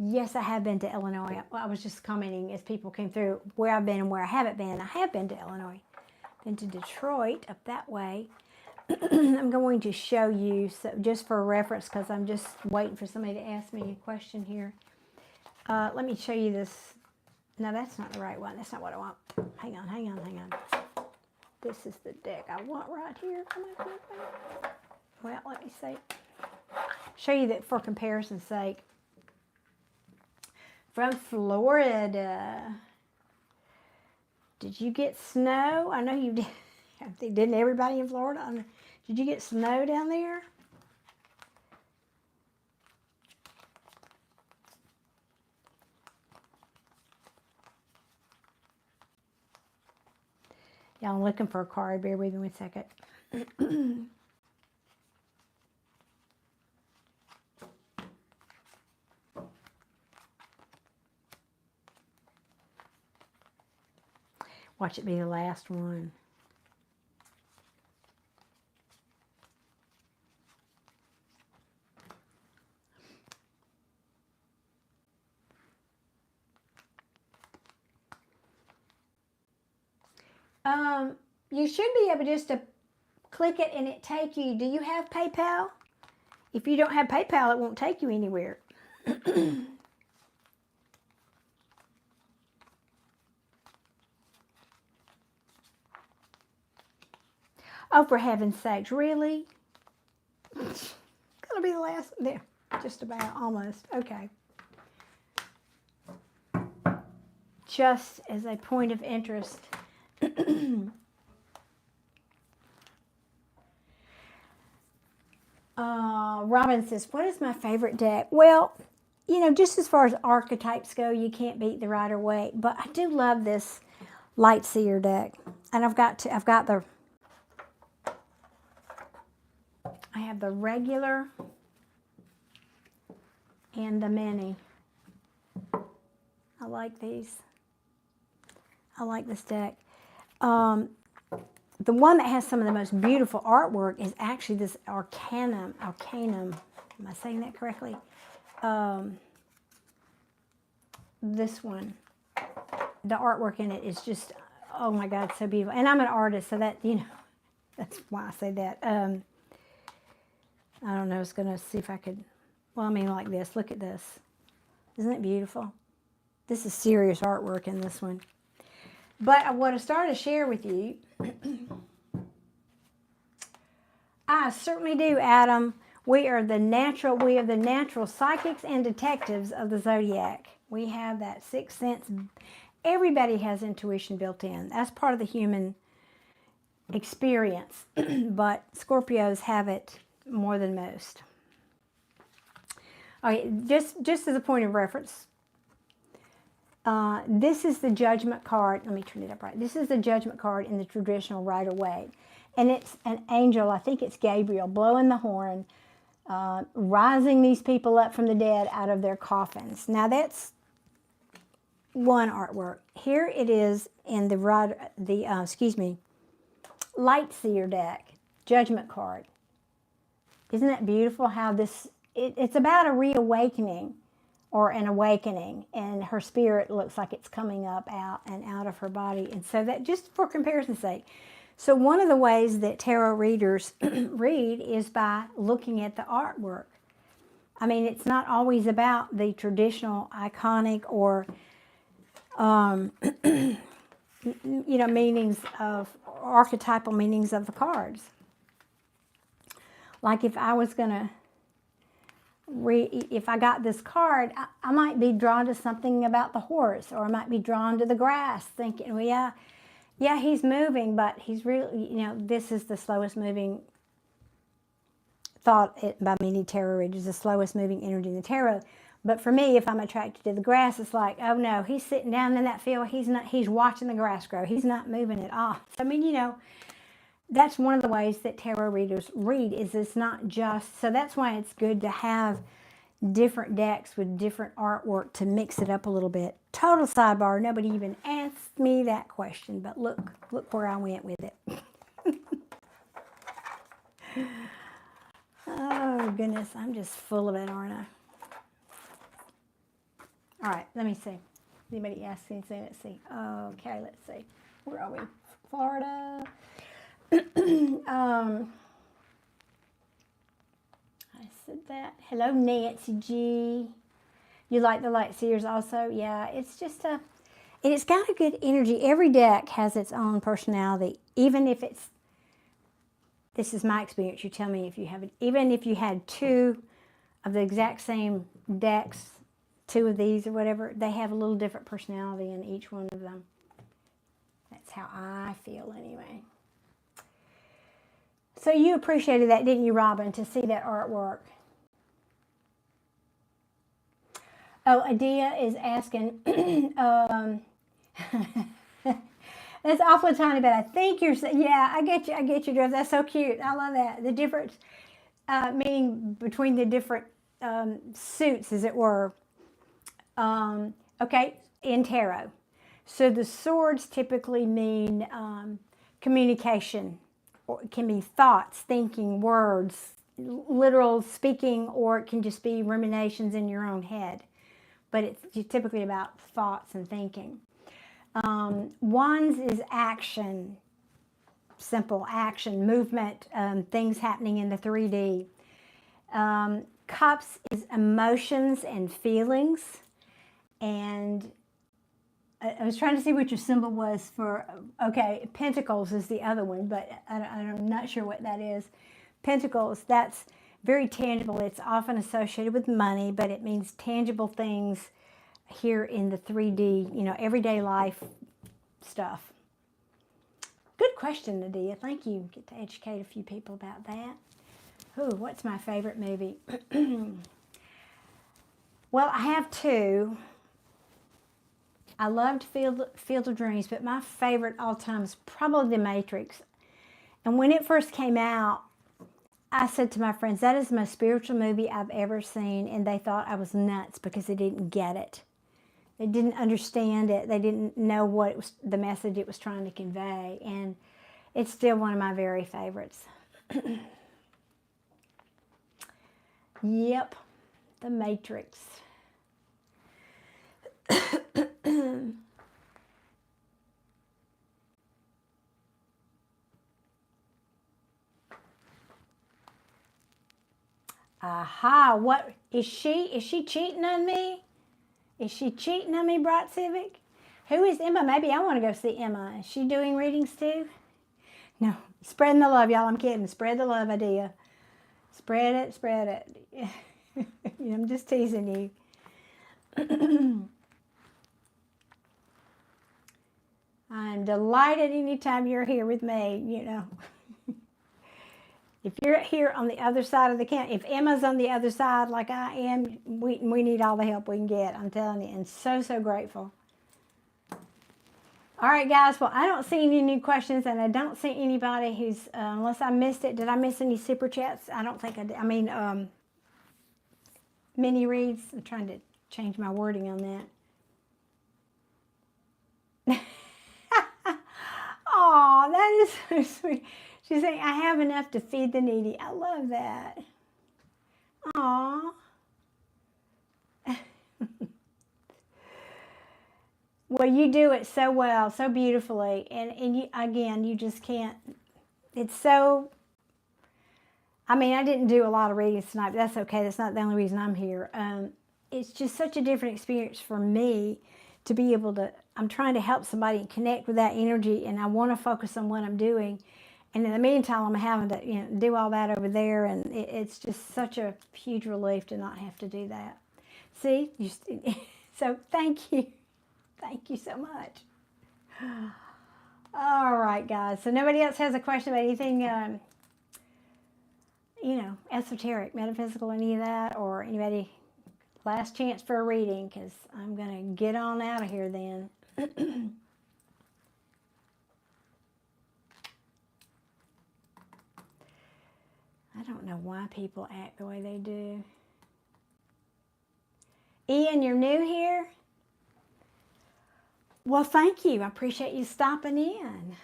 Speaker 1: Yes, I have been to Illinois. I was just commenting as people came through where I've been and where I haven't been. I have been to Illinois. Been to Detroit, up that way. I'm going to show you, so just for reference, because I'm just waiting for somebody to ask me a question here. Let me show you this. No, that's not the right one. That's not what I want. Hang on. This is the deck I want right here. Come on. Well, let me see. Show you that for comparison's sake. From Florida. Did you get snow? I know you did. Didn't everybody in Florida? Did you get snow down there? Yeah, I'm looking for a card. Bear with me 1 second. Watch it be the last one. You should be able just to click it and it take you. Do you have PayPal? If you don't have PayPal, it won't take you anywhere. Oh, for heaven's sakes, really? Gonna be the last, there, just about, almost, okay. Just as a point of interest, Robin says, what is my favorite deck? Well, you know, just as far as archetypes go, you can't beat the Rider-Waite, but I do love this Light Seer deck. And I have the regular and the mini. I like these. I like this deck. The one that has some of the most beautiful artwork is actually this Arcanum. Am I saying that correctly? This one. The artwork in it is just, oh my God, so beautiful. And I'm an artist, so that, you know, that's why I say that. I don't know, I was going to see if I could, well, I mean like this. Look at this. Isn't it beautiful? This is serious artwork in this one. But what I started to share with you, I certainly do, Adam. We are the natural psychics and detectives of the zodiac. We have that sixth sense. Everybody has intuition built in. That's part of the human experience. But Scorpios have it more than most. Okay, just as a point of reference, this is the Judgment card. Let me turn it up right. This is the Judgment card in the traditional Rider-Waite. And it's an angel, I think it's Gabriel, blowing the horn, rising these people up from the dead out of their coffins. Now that's one artwork. Here it is in the Light Seer deck, Judgment card. Isn't that beautiful how this, it's about a reawakening or an awakening, and her spirit looks like it's coming up out of her body. And so that, just for comparison's sake, so one of the ways that tarot readers read is by looking at the artwork. I mean, it's not always about the traditional iconic or, you know, meanings of, archetypal meanings of the cards. Like if I was going to if I got this card, I might be drawn to something about the horse, or I might be drawn to the grass, thinking, well, yeah, he's moving, but he's really, you know, this is the slowest moving thought by many tarot readers, the slowest moving energy in the tarot. But for me, if I'm attracted to the grass, it's like, oh no, he's sitting down in that field, he's watching the grass grow, he's not moving at all. I mean, you know, that's one of the ways that tarot readers read, is it's not just, so that's why it's good to have different decks with different artwork to mix it up a little bit. Total sidebar, nobody even asked me that question, but look where I went with it. Oh goodness, I'm just full of it, aren't I? All right, let me see. Anybody ask anything? Let's see. Okay, let's see. Where are we? Florida. I said that. Hello, Nancy G. You like the Light Seers also? Yeah, it's just it's got a good energy. Every deck has its own personality. Even if it's, this is my experience, you tell me if you have it. Even if you had two of the exact same decks, two of these or whatever, they have a little different personality in each one of them. That's how I feel anyway. So you appreciated that, didn't you, Robin, to see that artwork? Oh, Adia is asking, that's awfully tiny, but I think you're, yeah, I get you, Drew. That's so cute. I love that. The difference, meaning between the different suits, as it were. Okay, in tarot. So the swords typically mean communication. Or it can be thoughts, thinking, words, literal speaking, or it can just be ruminations in your own head. But it's typically about thoughts and thinking. Wands is action, simple action, movement, things happening in the 3D. Cups is emotions and feelings. And I was trying to see what your symbol was for, okay, Pentacles is the other one, but I'm not sure what that is. Pentacles, that's very tangible. It's often associated with money, but it means tangible things here in the 3D, you know, everyday life stuff. Good question, Nadia. Thank you. Get to educate a few people about that. Ooh, what's my favorite movie? Well, I have two. I loved Field of Dreams, but my favorite all time is probably The Matrix. And when it first came out, I said to my friends, that is the most spiritual movie I've ever seen, and they thought I was nuts because they didn't get it. They didn't understand it. They didn't know what it was, the message it was trying to convey, and it's still one of my very favorites. Yep, The Matrix. Aha, what is she? Is she cheating on me? Is she cheating on me, Bright Civic? Who is Emma? Maybe I want to go see Emma. Is she doing readings too? No, spreading the love, y'all. I'm kidding. Spread the love idea. Spread it, spread it. I'm just teasing you. I'm delighted anytime you're here with me, you know. If you're here on the other side of the county, if Emma's on the other side like I am, we need all the help we can get. I'm telling you, and so, so grateful. All right, guys. Well, I don't see any new questions, and I don't see anybody who's, unless I missed it. Did I miss any super chats? I don't think I did. I mean, mini reads. I'm trying to change my wording on that. Oh, that is so sweet. She's saying, I have enough to feed the needy. I love that. Aw. Well, you do it so well, so beautifully. And you, again, you just can't. It's so, I mean, I didn't do a lot of readings tonight, but that's okay. That's not the only reason I'm here. It's just such a different experience for me to be able to, I'm trying to help somebody and connect with that energy, and I want to focus on what I'm doing. And in the meantime, I'm having to, do all that over there, and it's just such a huge relief to not have to do that. See, so thank you so much. All right, guys. So nobody else has a question about anything, esoteric, metaphysical, any of that, or anybody? Last chance for a reading, because I'm gonna get on out of here then. I don't know why people act the way they do. Ian, you're new here? Well, thank you. I appreciate you stopping in.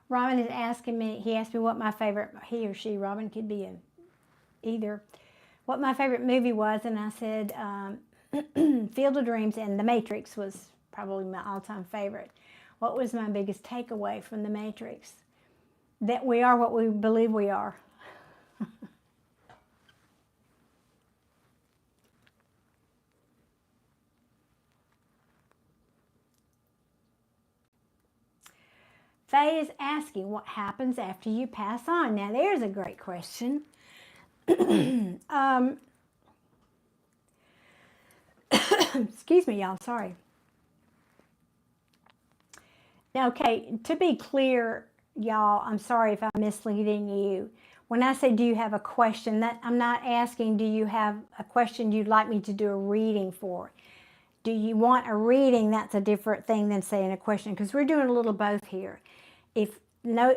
Speaker 1: Robin is asking me, he asked me what my favorite, he or she, Robin could be either, what my favorite movie was, and I said Field of Dreams, and The Matrix was probably my all-time favorite. What was my biggest takeaway from The Matrix? That we are what we believe we are. Faye is asking what happens after you pass on. Now, there's a great question. Excuse me, y'all. Sorry. Now, okay, to be clear, y'all, I'm sorry if I'm misleading you. When I say, do you have a question, that I'm not asking, do you have a question you'd like me to do a reading for? Do you want a reading? That's a different thing than saying a question, because we're doing a little both here. If no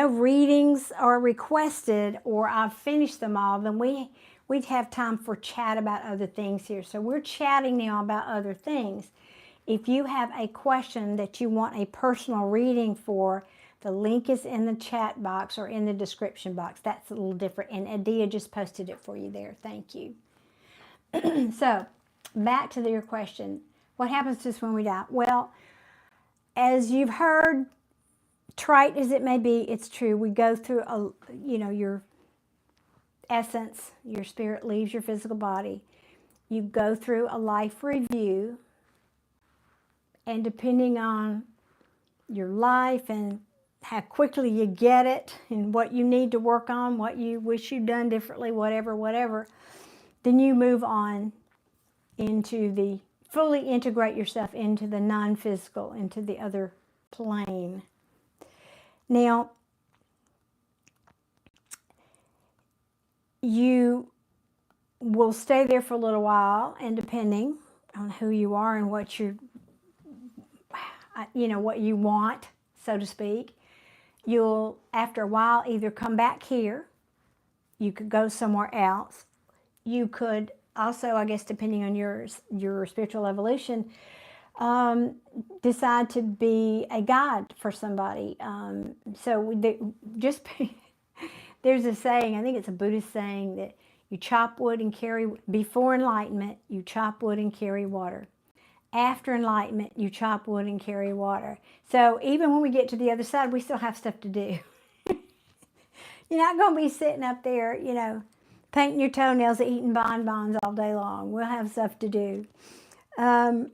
Speaker 1: readings are requested, or I've finished them all, then we'd have time for chat about other things here. So we're chatting now about other things. If you have a question that you want a personal reading for, the link is in the chat box or in the description box. That's a little different. And Adia just posted it for you there. Thank you. So, back to your question. What happens to us when we die? Well, as you've heard, trite as it may be, it's true. We go through, your essence, your spirit leaves your physical body. you go through a life review, and depending on your life and how quickly you get it and what you need to work on, what you wish you'd done differently, whatever, then you move on into the, fully integrate yourself into the non-physical, into the other plane. Now, you will stay there for a little while, and depending on who you are and what you what you want, so to speak, you'll, after a while, either come back here, you could go somewhere else, you could also, I guess, depending on your spiritual evolution, decide to be a guide for somebody. There's a saying, I think it's a Buddhist saying, that you chop wood and carry, before enlightenment, you chop wood and carry water. After enlightenment, you chop wood and carry water. So even when we get to the other side, we still have stuff to do. You're not going to be sitting up there, painting your toenails, eating bonbons all day long. We'll have stuff to do. And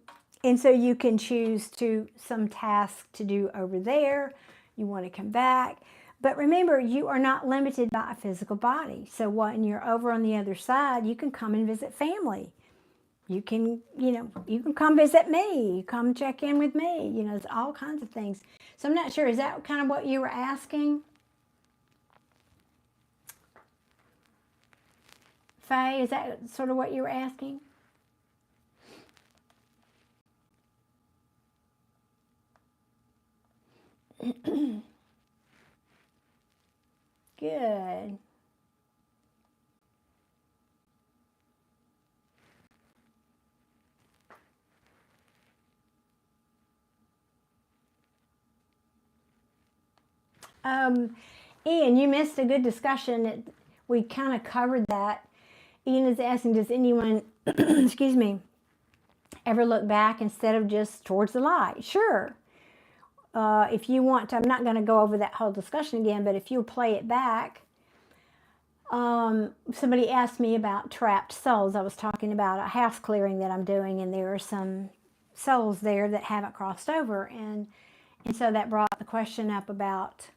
Speaker 1: so you can choose some task to do over there. You want to come back. But remember, you are not limited by a physical body. So when you're over on the other side, you can come and visit family. You can, you can come visit me. You come check in with me. There's all kinds of things. So I'm not sure, is that kind of what you were asking? Faye, is that sort of what you were asking? Good. Ian, you missed a good discussion. We kind of covered that. Ian is asking, does anyone, excuse me, ever look back instead of just towards the light? Sure. If you want to, I'm not going to go over that whole discussion again, but if you'll play it back, somebody asked me about trapped souls. I was talking about a house clearing that I'm doing, and there are some souls there that haven't crossed over, and so that brought the question up about,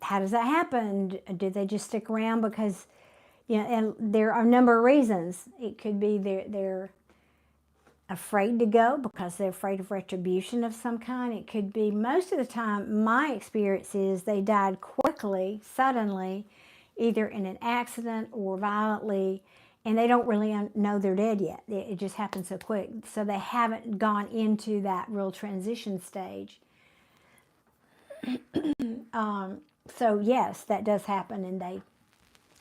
Speaker 1: how does that happen? Do they just stick around because, and there are a number of reasons. It could be they're afraid to go because they're afraid of retribution of some kind. It could be, most of the time, my experience is they died quickly, suddenly, either in an accident or violently, and they don't really know they're dead yet. It just happens so quick. So they haven't gone into that real transition stage. So yes, that does happen, and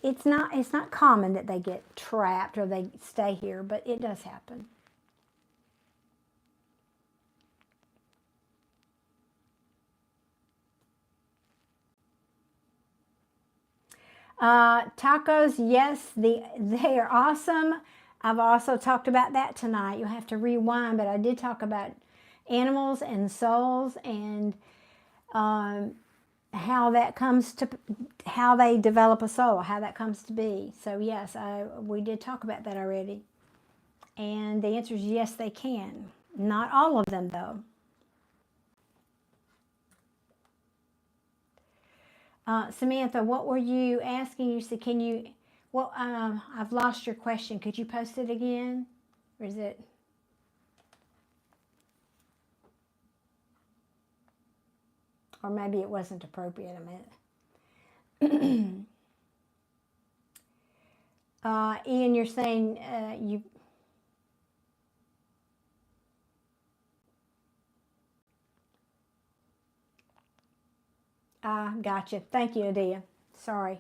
Speaker 1: it's not common that they get trapped or they stay here, but it does happen. Tacos, yes, they are awesome. I've also talked about that tonight. You'll have to rewind, but I did talk about animals and souls and how they develop a soul, how that comes to be. So yes, we did talk about that already. And the answer is yes, they can. Not all of them, though. Samantha, what were you asking? You said, can you, well, I've lost your question. Could you post it again? Or is it? Or maybe it wasn't appropriate a minute. Ian, you're saying you... Gotcha. Thank you, Adia. Sorry.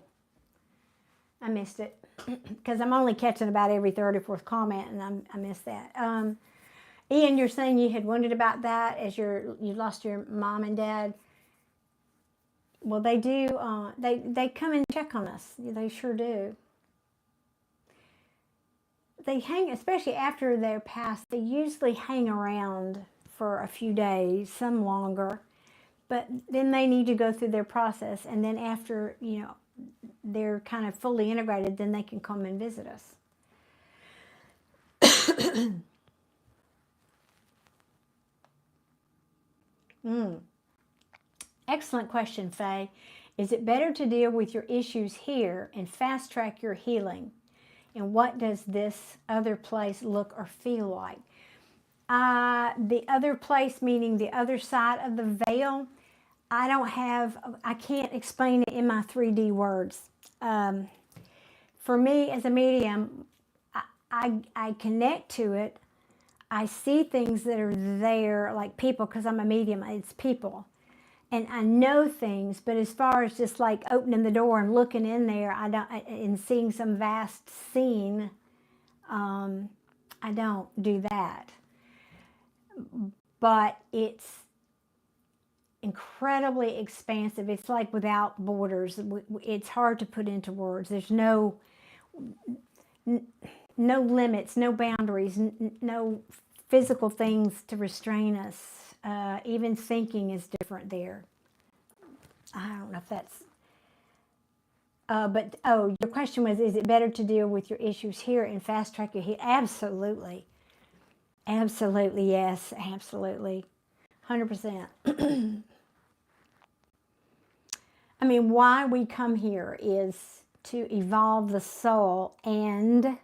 Speaker 1: I missed it. Because I'm only catching about every third or fourth comment, and I missed that. Ian, you're saying you had wondered about that as you lost your mom and dad. Well, they do. They come and check on us. They sure do. They hang, especially after they're passed, they usually hang around for a few days, some longer. But then they need to go through their process, and then after, they're kind of fully integrated, then they can come and visit us. Excellent question, Faye. Is it better to deal with your issues here and fast track your healing? And what does this other place look or feel like? The other place, meaning the other side of the veil, I can't explain it in my 3D words. For me as a medium, I connect to it. I see things that are there, like people, because I'm a medium, it's people. And I know things, but as far as just like opening the door and looking in there, and seeing some vast scene, I don't do that. But it's incredibly expansive. It's like without borders. It's hard to put into words. There's no limits, no boundaries, no physical things to restrain us. Even thinking is different there. I don't know if that's... your question was, is it better to deal with your issues here and fast track your healing? Absolutely. Absolutely, yes. Absolutely. 100%. I mean, why we come here is to evolve the soul and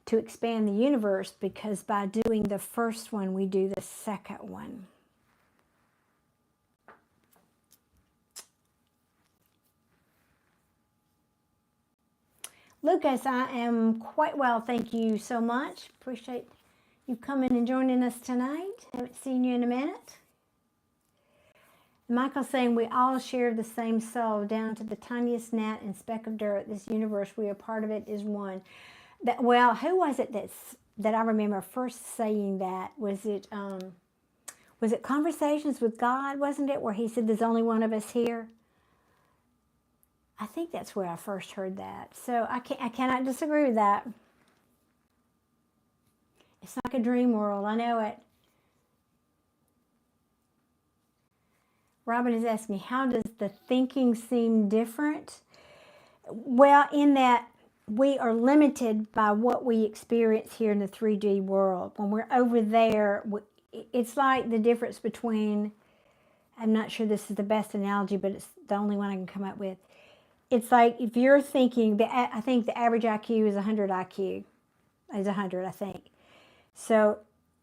Speaker 1: to expand the universe, because by doing the first one, we do the second one. Lucas, I am quite well, thank you so much. Appreciate you coming and joining us tonight. Haven't seen you in a minute. Michael's saying we all share the same soul, down to the tiniest gnat and speck of dirt. This universe, we are part of it, is one. Well, who was it that I remember first saying that? Was it Conversations with God, wasn't it, where he said there's only one of us here? I think that's where I first heard that. So I cannot disagree with that. It's like a dream world. I know it. Robin is asking, how does the thinking seem different? Well, in that we are limited by what we experience here in the 3D world. When we're over there, it's like the difference between, I'm not sure this is the best analogy, but it's the only one I can come up with. It's like if you're thinking, I think the average IQ is 100 IQ. Is 100, I think. So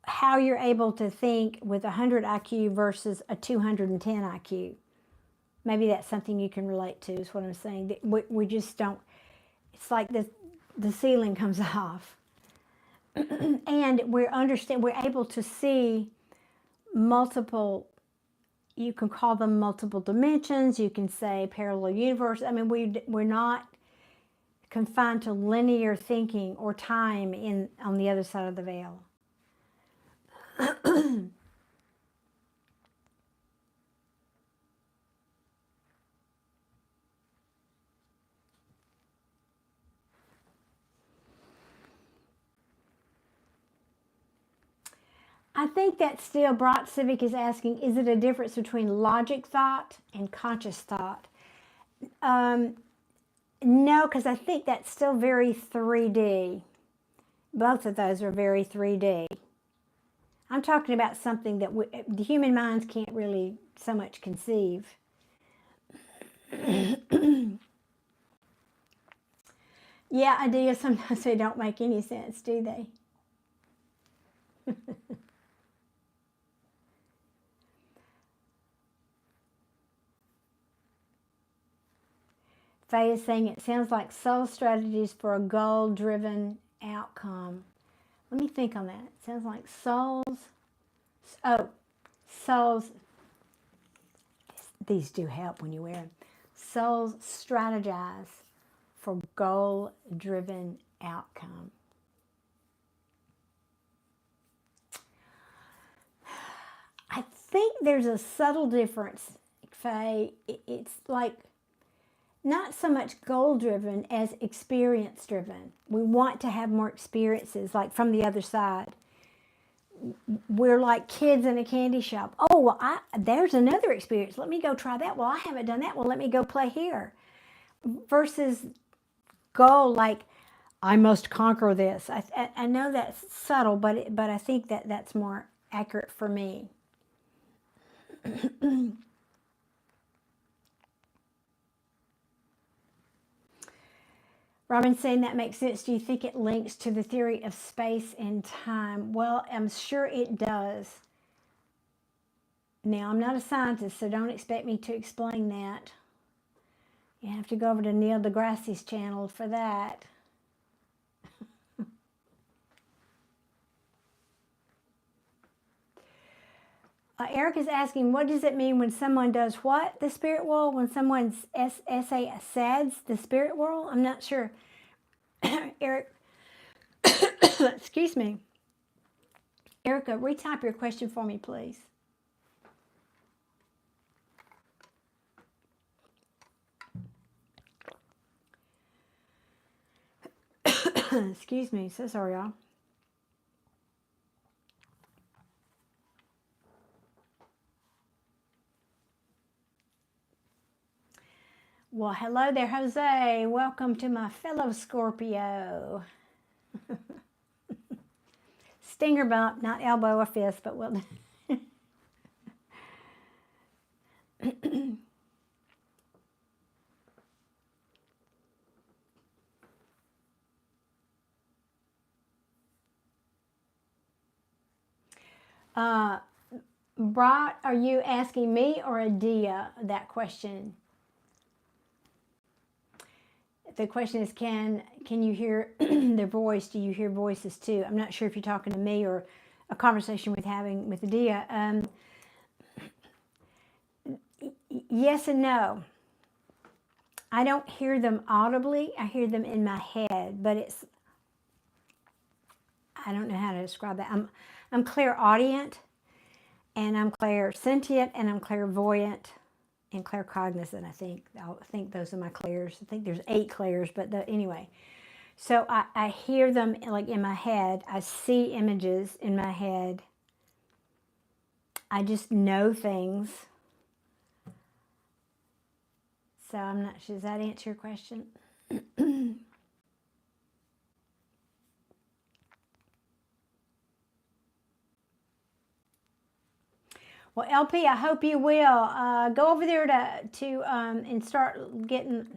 Speaker 1: how you're able to think with 100 IQ versus a 210 IQ. Maybe that's something you can relate to, is what I'm saying. We just don't, it's like the ceiling comes off. And we're able to see multiple, you can call them multiple dimensions, you can say parallel universe. I mean, we're not confined to linear thinking or time on the other side of the veil. I think that still, Brock Civic is asking, is it a difference between logic thought and conscious thought? No, because I think that's still very 3D. Both of those are very 3D. I'm talking about something that the human minds can't really so much conceive. Yeah, ideas sometimes they don't make any sense, do they? Faye is saying it sounds like soul strategies for a goal-driven outcome. Let me think on that. It sounds like souls. These do help when you wear them. Souls strategize for goal-driven outcome. I think there's a subtle difference, Faye. It's like not so much goal-driven as experience-driven. We want to have more experiences, like from the other side. We're like kids in a candy shop. Oh, well, there's another experience. Let me go try that. Well, I haven't done that. Well, let me go play here. Versus goal, like, I must conquer this. I know that's subtle, but I think that that's more accurate for me. Robin's saying that makes sense. Do you think it links to the theory of space and time? Well, I'm sure it does. Now, I'm not a scientist, so don't expect me to explain that. You have to go over to Neil deGrasse's channel for that. Eric is asking, what does it mean when someone does what? The spirit world? When someone sads the spirit world? I'm not sure. Eric, excuse me. Erica, retype your question for me, please. Excuse me. So sorry, y'all. Well, hello there, Jose. Welcome to my fellow Scorpio. Stinger bump, not elbow or fist, but we'll... Brat, are you asking me or Adia that question? The question is, can you hear their voice? Do you hear voices too? I'm not sure if you're talking to me or a conversation with Adia. Yes and no. I don't hear them audibly. I hear them in my head, but it's, I don't know how to describe that. I'm clairaudient, and I'm clairsentient, and I'm clairvoyant, and claircognizant, I think. I think those are my clairs. I think there's 8 clairs, but anyway. So I hear them like in my head. I see images in my head. I just know things. So I'm not sure. Does that answer your question? Well, LP, I hope you will go over there to and start getting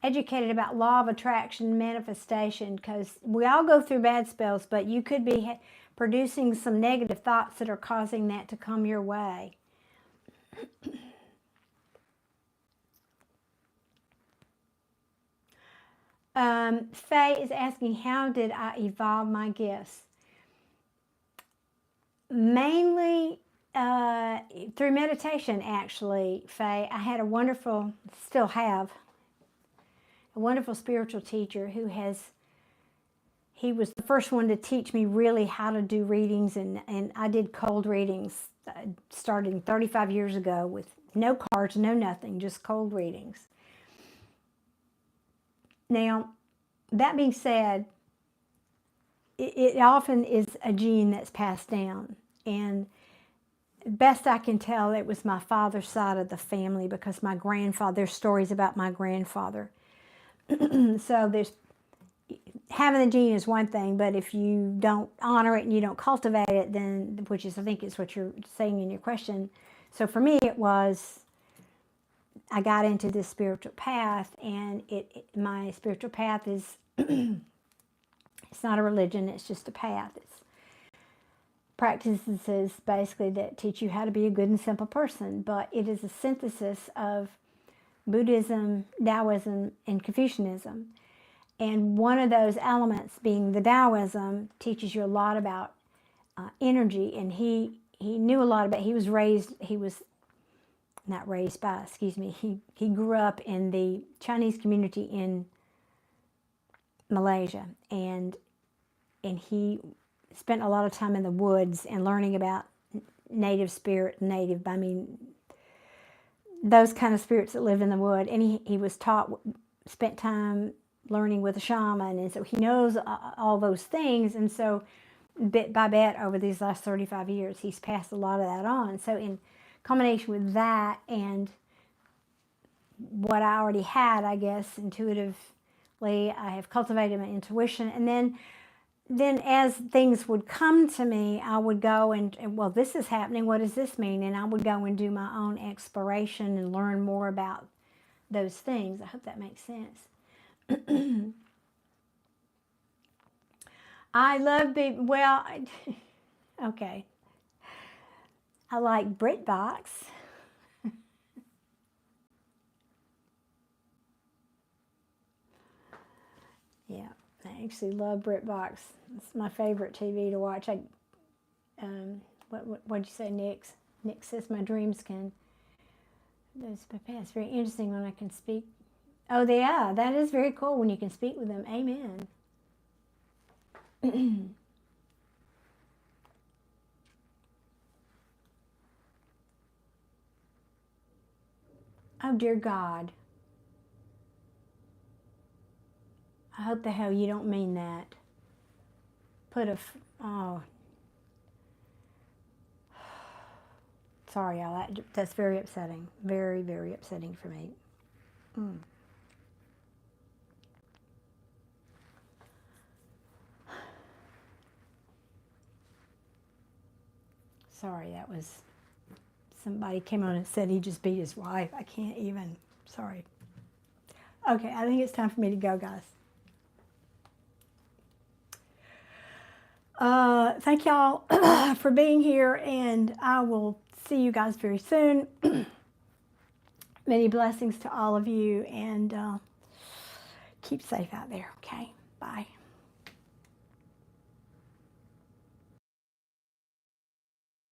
Speaker 1: educated about law of attraction, manifestation, because we all go through bad spells, but you could be producing some negative thoughts that are causing that to come your way. Faye is asking, how did I evolve my gifts? Mainly through meditation, actually, Faye. I had a wonderful, still have, a wonderful spiritual teacher he was the first one to teach me really how to do readings, and I did cold readings starting 35 years ago with no cards, no nothing, just cold readings. Now, that being said, it often is a gene that's passed down, and best I can tell, it was my father's side of the family, because my grandfather, there's stories about my grandfather. So there's, having the gene is one thing, but if you don't honor it and you don't cultivate it, then, which is, I think is what you're saying in your question. So for me, it was, I got into this spiritual path, and my spiritual path is, it's not a religion, it's just a path. It's practices basically that teach you how to be a good and simple person, but it is a synthesis of Buddhism, Taoism, and Confucianism. And one of those elements, being the Taoism, teaches you a lot about energy. And he knew a lot about, he was not raised by, excuse me, he grew up in the Chinese community in Malaysia. And he spent a lot of time in the woods and learning about native spirit, I mean, those kind of spirits that live in the wood. And he was taught, spent time learning with a shaman, and so he knows all those things. And so bit by bit over these last 35 years, he's passed a lot of that on. So in combination with that and what I already had, I guess, intuitive I have cultivated my intuition. And then as things would come to me, I would go and, well, this is happening. What does this mean? And I would go and do my own exploration and learn more about those things. I hope that makes sense. I love okay. I like BritBox. Yeah, I actually love BritBox. It's my favorite TV to watch. What'd you say, Nix? Nix says my dreams can. Those past. Very interesting when I can speak. Oh, yeah, that is very cool when you can speak with them. Amen. Oh, dear God. I hope the hell you don't mean that. Oh. Sorry, y'all. That's very upsetting. Very, very upsetting for me. Sorry, that was... Somebody came on and said he just beat his wife. I can't even. Sorry. Okay, I think it's time for me to go, guys. Thank y'all for being here, and I will see you guys very soon. Many blessings to all of you, and keep safe out there, okay? Bye.